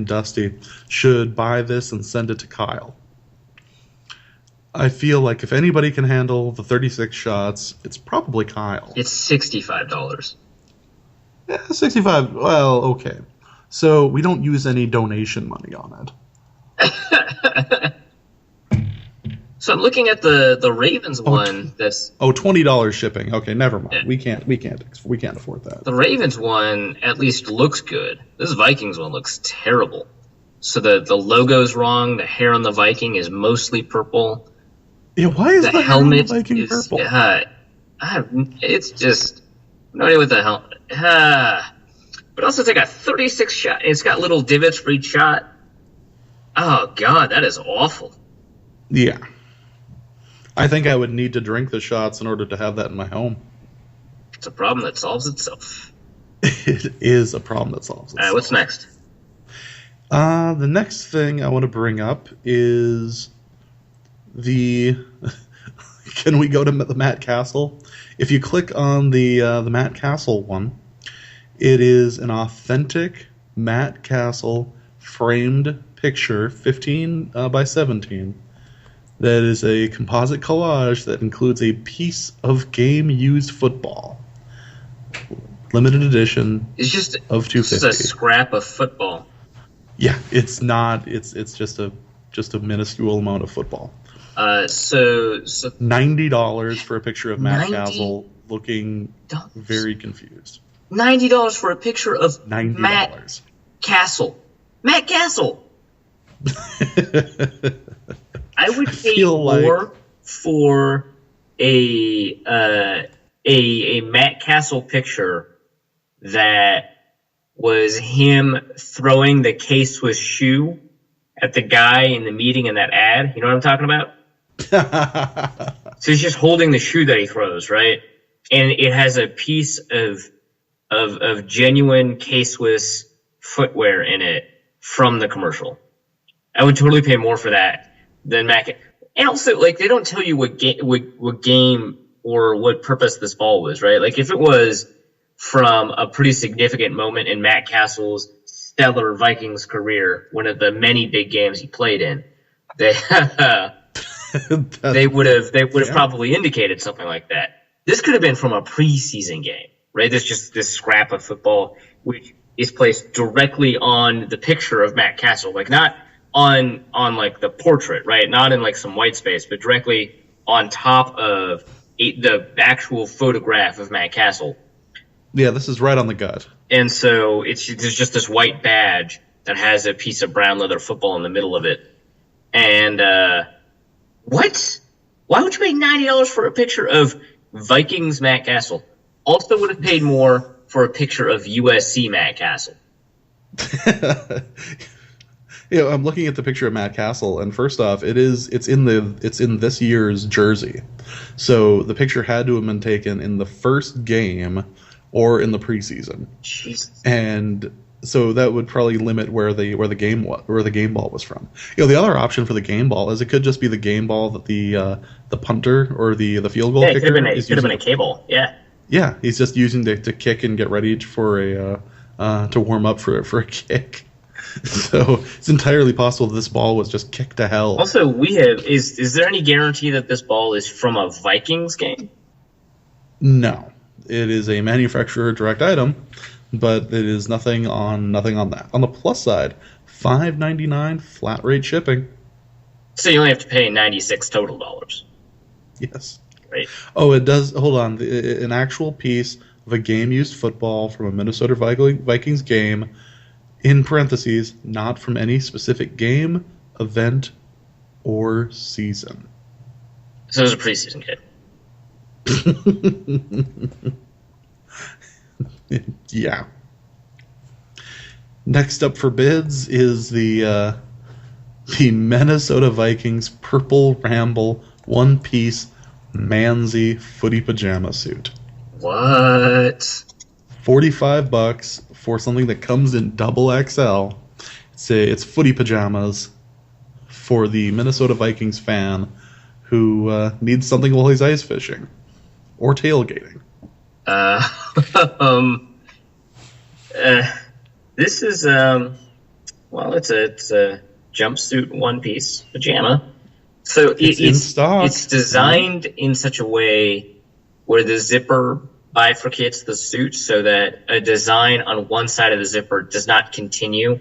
Dusty, should buy this and send it to Kyle. I feel like if anybody can handle the 36 shots, it's probably Kyle. It's $65. Yeah, 65. Well, okay. So we don't use any donation money on it. So I'm looking at the Ravens one. That's $20 shipping. Okay, never mind. Yeah. We can't afford that. The Ravens one at least looks good. This Vikings one looks terrible. So the logo's wrong. The hair on the Viking is mostly purple. Yeah, why is the helmet on the Viking purple? It's just no idea what the hell. But also it's like a 36 shot. It's got little divots for each shot. Oh god, that is awful. Yeah. I think I would need to drink the shots in order to have that in my home. It's a problem that solves itself. It is a problem that solves itself. All right, what's next? The next thing I want to bring up is the... Can we go to the Matt Castle? If you click on the Matt Castle one, it is an authentic Matt Castle framed picture, 15 by 17. That is a composite collage that includes a piece of game-used football. Limited edition. It's just of 250. It's a scrap of football. Yeah, it's not. It's just a minuscule amount of football. So $90 for a picture of Matt Castle looking very confused. $90 for a picture of $90. Matt Castle. Matt Castle. I would pay more for a Matt Castle picture that was him throwing the K-Swiss shoe at the guy in the meeting in that ad. You know what I'm talking about? So he's just holding the shoe that he throws, right? And it has a piece of genuine K-Swiss footwear in it from the commercial. I would totally pay more for that than Mac. And also, like, they don't tell you what game or what purpose this ball was, right? Like, if it was from a pretty significant moment in Matt Castle's stellar Vikings career, one of the many big games he played in, they would have probably indicated something like that. This could have been from a preseason game, right? This scrap of football, which is placed directly on the picture of Matt Castle, like not on like the portrait, right? Not in like some white space, but directly on top of the actual photograph of Matt Castle. Yeah, this is right on the gut. And so there's just this white badge that has a piece of brown leather football in the middle of it. And what? Why would you pay $90 for a picture of Vikings Matt Castle? Also would have paid more for a picture of USC Matt Castle. Yeah, I'm looking at the picture of Matt Castle, and first off, it's in this year's jersey. So the picture had to have been taken in the first game or in the preseason. Jesus. And So that would probably limit where the game ball was from. The other option for the game ball is it could just be the game ball that the punter or the field goal kicker it could have been a cable. Yeah. Yeah, he's just using to kick and get ready for to warm up for a kick. So it's entirely possible this ball was just kicked to hell. Also, is there any guarantee that this ball is from a Vikings game? No, it is a manufacturer direct item, but it is nothing on that. On the plus side, $5.99 flat rate shipping. So you only have to pay $96 total. Yes. Right. Oh, it does. Hold on. An actual piece of a game-used football from a Minnesota Vikings game, in parentheses, not from any specific game, event, or season. So it was a preseason kid. Yeah. Next up for bids is the Minnesota Vikings Purple Ramble one-piece Manzi footy pajama suit. What? $45 for something that comes in double XL. It's footy pajamas for the Minnesota Vikings fan who needs something while he's ice fishing or tailgating. This is it's a jumpsuit one piece pajama. So it's in stock. It's designed in such a way where the zipper bifurcates the suit so that a design on one side of the zipper does not continue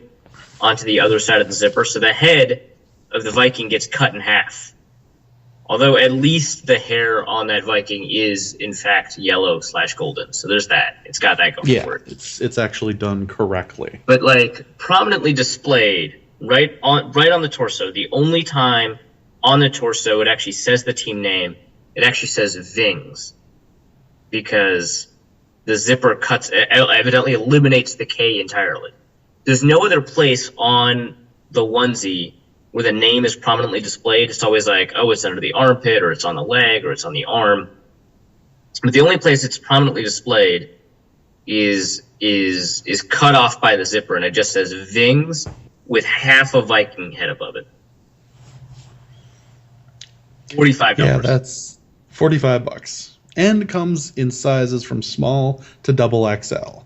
onto the other side of the zipper. So the head of the Viking gets cut in half. Although at least the hair on that Viking is in fact yellow/golden. So there's that. It's got that going for it. It's actually done correctly. But like prominently displayed right on the torso, the only time on the torso it actually says the team name, it actually says Vings. Because the zipper evidently eliminates the K entirely. There's no other place on the onesie where the name is prominently displayed. It's always like, oh, it's under the armpit, or it's on the leg, or it's on the arm. But the only place it's prominently displayed is cut off by the zipper, and it just says Vings with half a Viking head above it. $45. Yeah, that's $45. And comes in sizes from small to double XL.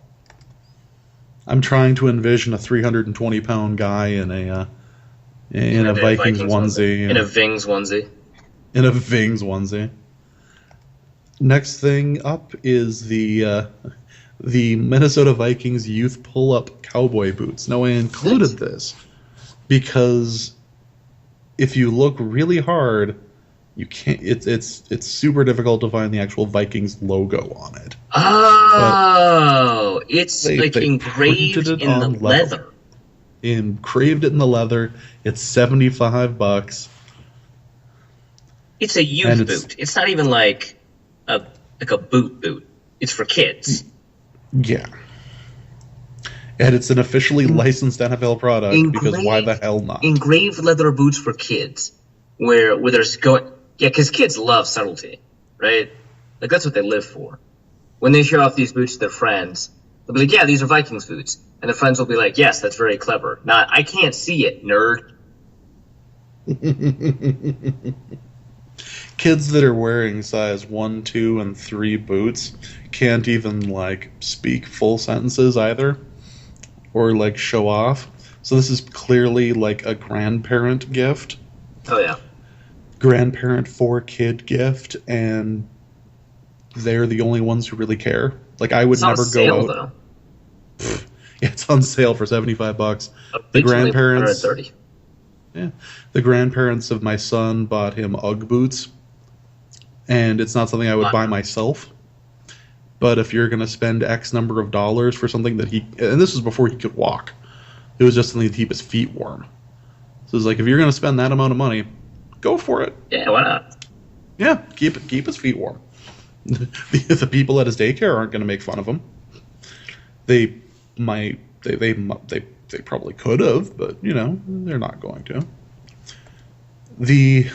I'm trying to envision a 320-pound guy in a Vikings onesie. In a Vings onesie. In a Vings onesie. Next thing up is the Minnesota Vikings youth pull-up cowboy boots. Now, I included this because if you look really hard, you can't. It's super difficult to find the actual Vikings logo on it. Oh, it's like engraved in the leather. Engraved it in the leather. It's $75. It's a youth boot. It's not even like a boot. It's for kids. Yeah. And it's an officially licensed NFL product because why the hell not? Engraved leather boots for kids, where there's because kids love subtlety, right? Like that's what they live for. When they show off these boots to their friends, they'll be like, "Yeah, these are Vikings boots," and their friends will be like, "Yes, that's very clever." Not, "I can't see it, nerd." Kids that are wearing size 1, 2, and 3 boots can't even like speak full sentences either, or like show off. So this is clearly like a grandparent gift. Oh yeah. Grandparent for kid gift, and they're the only ones who really care. Like I would never go out. Though. Yeah, it's on sale for $75. The grandparents. $130. Yeah, the grandparents of my son bought him UGG boots, and it's not something I would buy myself. But if you're going to spend X number of dollars for something that and this was before he could walk, it was just something to keep his feet warm. So it's like, if you're going to spend that amount of money, go for it. Yeah, why not? Yeah, keep his feet warm. The people at his daycare aren't going to make fun of him. They probably could have, but they're not going to. The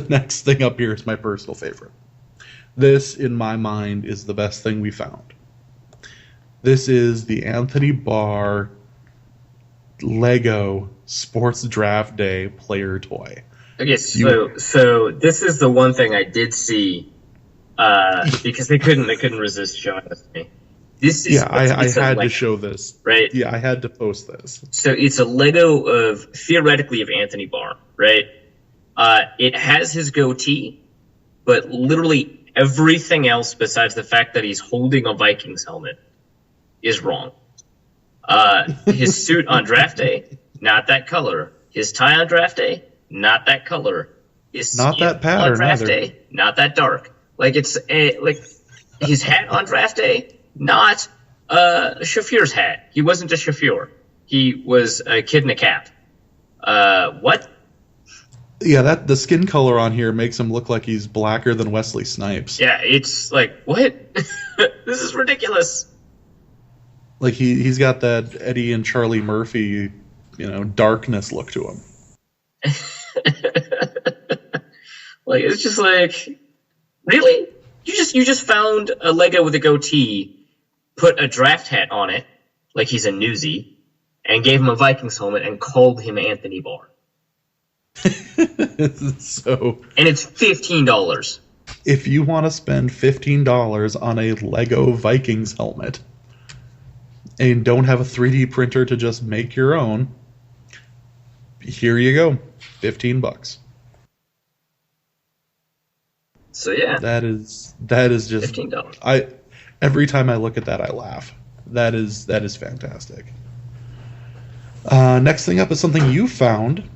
next thing up here is my personal favorite. This, in my mind, is the best thing we found. This is the Anthony Barr Lego Sports Draft Day player toy. Okay, so this is the one thing I did see because they couldn't resist showing this to me. This is I had to show this. Right? Yeah, I had to post this. So it's a Lego theoretically of Anthony Barr, right? It has his goatee, but literally everything else besides the fact that he's holding a Vikings helmet is wrong. His suit on draft day, not that color. His tie on draft day, not that color. His not that pattern on draft either. day, not that dark. Like like his hat on draft day, not Shafir's hat. He wasn't a Shafir. He was a kid in a cap. What? Yeah, the skin color on here makes him look like he's blacker than Wesley Snipes. Yeah, it's like, what? This is ridiculous. Like he's got that Eddie and Charlie Murphy, darkness look to him. Like, it's just like, really? You just found a Lego with a goatee, put a draft hat on it, like he's a newsie, and gave him a Vikings helmet and called him Anthony Barr. So, and it's $15. If you want to spend $15 on a Lego Vikings helmet and don't have a 3D printer to just make your own, here you go, $15. So yeah, that is just $15. Every time I look at that, I laugh. That is fantastic. Next thing up is something you found,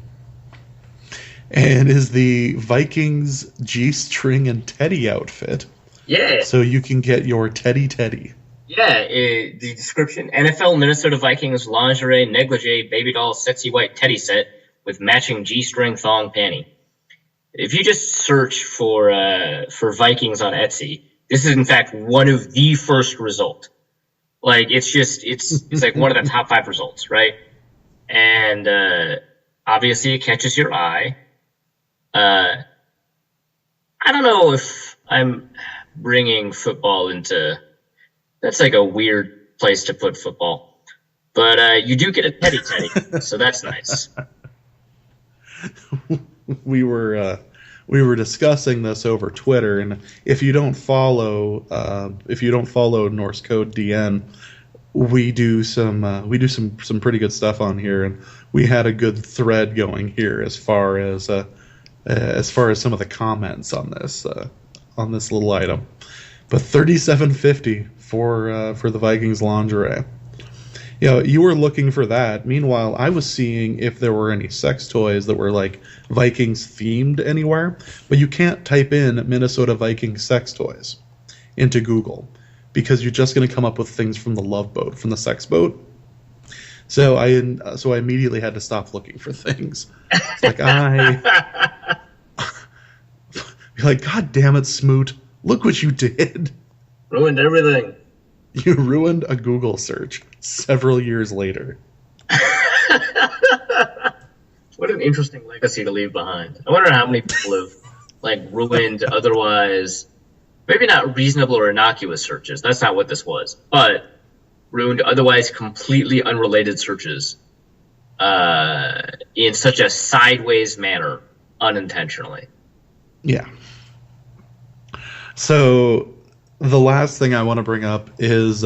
and is the Vikings G-string and Teddy outfit. Yeah. So you can get your Teddy. Yeah, the description: NFL Minnesota Vikings lingerie, negligee, baby doll, sexy white teddy set with matching G-string thong panty. If you just search for Vikings on Etsy, this is in fact one of the first results. Like it's like one of the top 5 results, right? And obviously it catches your eye. I don't know if I'm bringing football into. That's like a weird place to put football, but you do get a teddy, so that's nice. We were discussing this over Twitter, and if you don't follow Norse Code DN, we do some pretty good stuff on here, and we had a good thread going here as far as some of the comments on this little item. But $37.50 for the Vikings lingerie. You were looking for that. Meanwhile, I was seeing if there were any sex toys that were like Vikings themed anywhere, but you can't type in Minnesota Vikings sex toys into Google because you're just going to come up with things from the Love Boat, from the sex boat. So I immediately had to stop looking for things. It's like you're like, God damn it, Smoot! Look what you did. Ruined everything. You ruined a Google search several years later. What an interesting legacy to leave behind. I wonder how many people have ruined otherwise, maybe not reasonable or innocuous searches. That's not what this was, but ruined otherwise completely unrelated searches in such a sideways manner, unintentionally. Yeah. So the last thing I want to bring up is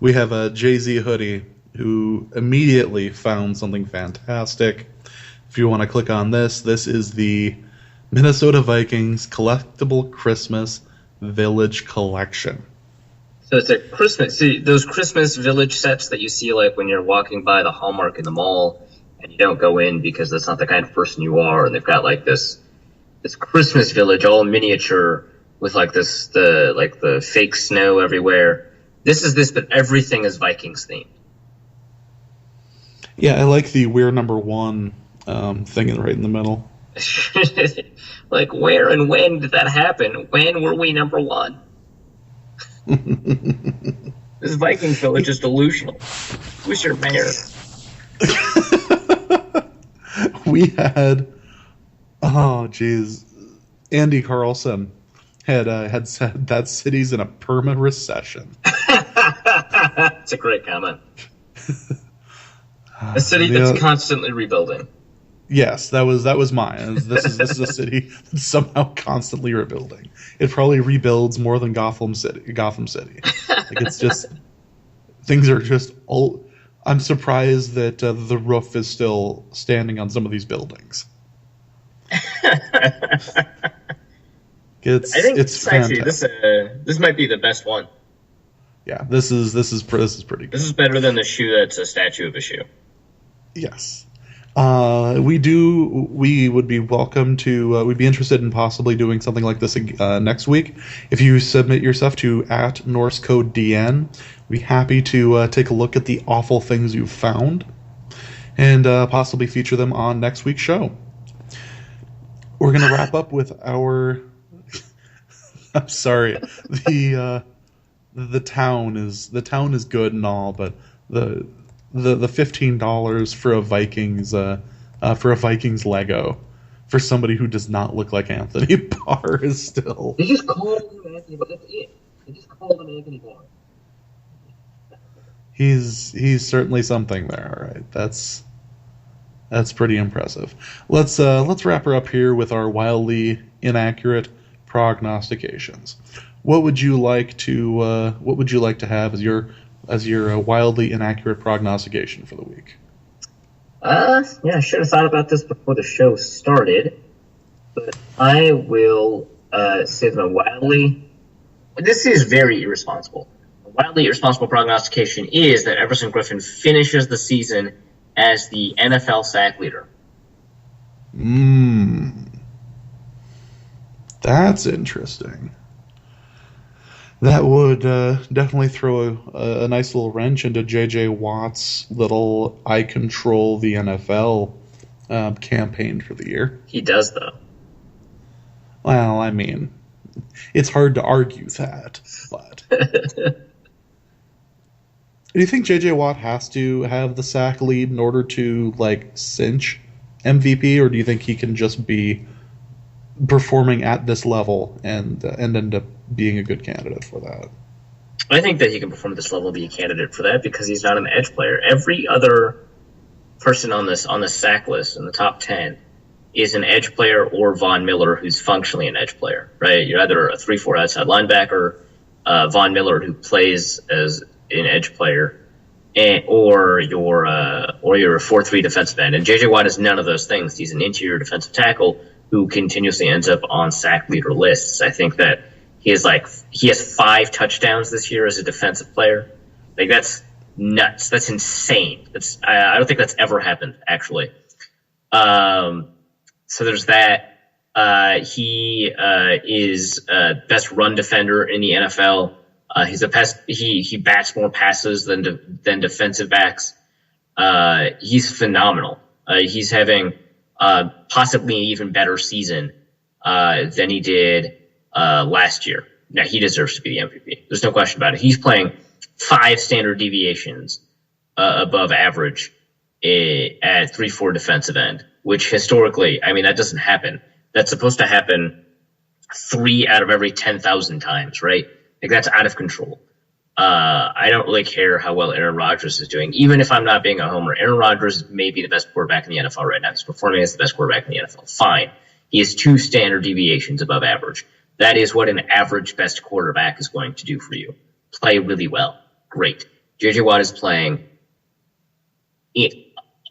we have a Jay-Z hoodie who immediately found something fantastic. If you want to click on this is the Minnesota Vikings Collectible Christmas Village Collection. So it's a Christmas. See, those Christmas Village sets that you see like when you're walking by the Hallmark in the mall and you don't go in because that's not the kind of person you are, and they've got like this Christmas Village all miniature with like the fake snow everywhere. This is this, but everything is Vikings themed. Yeah, I like the "We're number one" thing right in the middle. Like, where and when did that happen? When were we number one? This Vikings Village is delusional. Who's your mayor? We had, Andy Carlson had said that city's in a perma recession. That's a great comment. A city that's constantly rebuilding. Yes, that was mine. This is a city that's somehow constantly rebuilding. It probably rebuilds more than Gotham City. Like, it's just things are just all. I'm surprised that the roof is still standing on some of these buildings. I think it's actually fantastic. this might be the best one. Yeah, this is pretty good. This is better than the shoe that's a statue of a shoe. Yes. We would be welcome to, we'd be interested in possibly doing something like this next week. If you submit your stuff to @NorseCodeDN, we'd be happy to take a look at the awful things you've found and possibly feature them on next week's show. We're going to wrap up with our, I'm sorry, the town is good and all, but the $15 for a Vikings Lego for somebody who does not look like Anthony Barr is still. They just called him Anthony Barr. That's it. They just called him Anthony Barr. He's certainly something there. All right, that's pretty impressive. Let's wrap her up here with our wildly inaccurate prognostications. What would you like to have as your wildly inaccurate prognostication for the week? Yeah, I should have thought about this before the show started, but I will say that this is very irresponsible. A wildly irresponsible prognostication is that Everson Griffin finishes the season as the NFL sack leader. That's interesting. That would definitely throw a nice little wrench into J.J. Watt's little "I control the NFL" campaign for the year. He does, though. Well, I mean, it's hard to argue that, but... Do you think J.J. Watt has to have the sack lead in order to, like, cinch MVP, or do you think he can just be performing at this level and end up being a good candidate for that? I think that he can perform at this level and be a candidate for that because he's not an edge player. Every other person on the sack list in the top 10 is an edge player or Von Miller who's functionally an edge player, right? You're either a 3-4 outside linebacker, Von Miller who plays as an edge player, or you're a 4-3 defensive end. And J.J. Watt is none of those things. He's an interior defensive tackle who continuously ends up on sack leader lists. I think that he has 5 touchdowns this year as a defensive player. Like, that's nuts. That's insane. I don't think that's ever happened, actually. So there's that. He is best run defender in the NFL. He bats more passes than defensive backs. He's phenomenal. He's having possibly an even better season than he did last year. Now, he deserves to be the MVP. There's no question about it. He's playing 5 standard deviations above average at 3-4 defensive end, which historically, I mean, that doesn't happen. That's supposed to happen 3 out of every 10,000 times, right? Like, that's out of control. I don't really care how well Aaron Rodgers is doing. Even if I'm not being a homer, Aaron Rodgers may be the best quarterback in the NFL right now. He's performing as the best quarterback in the NFL. Fine. He has 2 standard deviations above average. That is what an average best quarterback is going to do for you. Play really well. Great. J.J. Watt is playing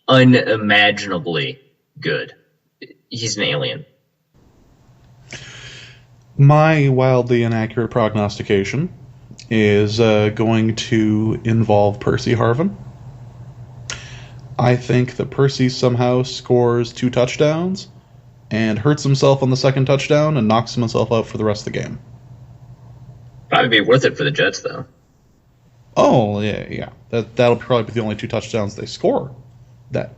unimaginably good. He's an alien. My wildly inaccurate prognostication is going to involve Percy Harvin. I think that Percy somehow scores 2 touchdowns and hurts himself on the second touchdown and knocks himself out for the rest of the game. Probably be worth it for the Jets, though. Oh, yeah. That'll probably be the only 2 touchdowns they score that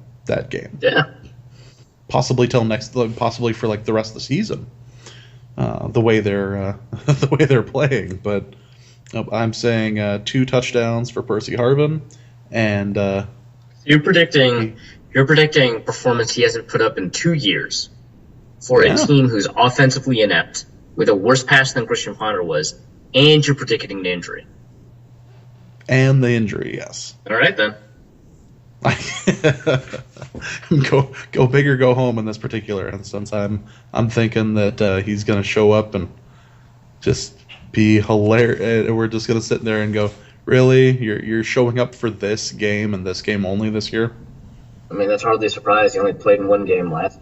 game. Yeah. Possibly for like the rest of the season. The way they're playing, but I'm saying 2 touchdowns for Percy Harvin, and you're predicting performance he hasn't put up in 2 years for a team who's offensively inept with a worse pass than Christian Ponder was, and you're predicting an injury. and the injury, yes. All right, then. Go big or go home in this particular instance. I'm thinking that he's going to show up and just be hilarious. We're just going to sit there and go, really? You're showing up for this game and this game only this year? I mean, that's hardly surprised. He only played in one game last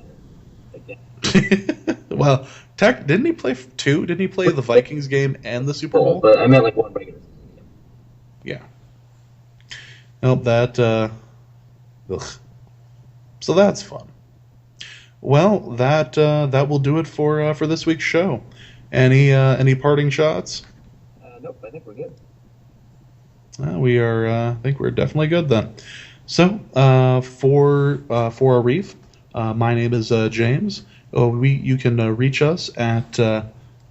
year. Well, didn't he play two? Didn't he play the Vikings game and the Super Bowl? But I meant like one regular season. Yeah. Nope, that... Ugh. So that's fun. Well, that will do it for this week's show. Any parting shots? Nope, I think we're good. I think we're definitely good then. So for Arif, my name is James. You can reach us at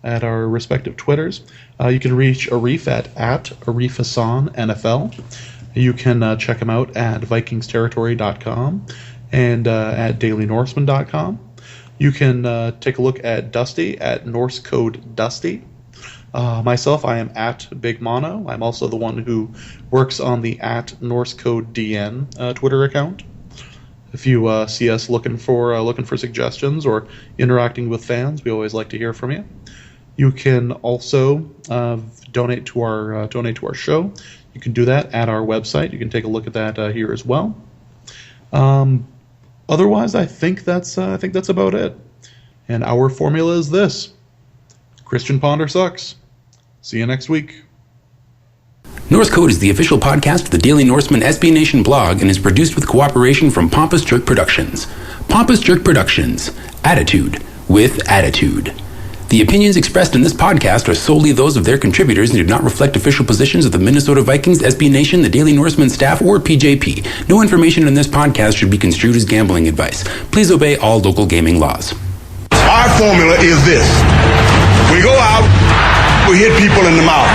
our respective Twitters. You can reach Arif at Arif Hassan NFL. You can check him out at VikingsTerritory.com and at DailyNorseman.com. You can take a look at Dusty at Norse Code Dusty. Myself, I am at Big Mono. I'm also the one who works on the at Norse Code DN Twitter account. If you see us looking for suggestions or interacting with fans, we always like to hear from you. You can also donate to our show. You can do that at our website. You can take a look at that here as well. Otherwise, I think that's about it. And our formula is this: Christian Ponder sucks. See you next week. Norse Code is the official podcast of the Daily Norseman SB Nation blog and is produced with cooperation from Pompous Jerk Productions. Pompous Jerk Productions. Attitude with attitude. The opinions expressed in this podcast are solely those of their contributors and do not reflect official positions of the Minnesota Vikings, SB Nation, the Daily Norseman staff, or PJP. No information in this podcast should be construed as gambling advice. Please obey all local gaming laws. Our formula is this. We go out, we hit people in the mouth.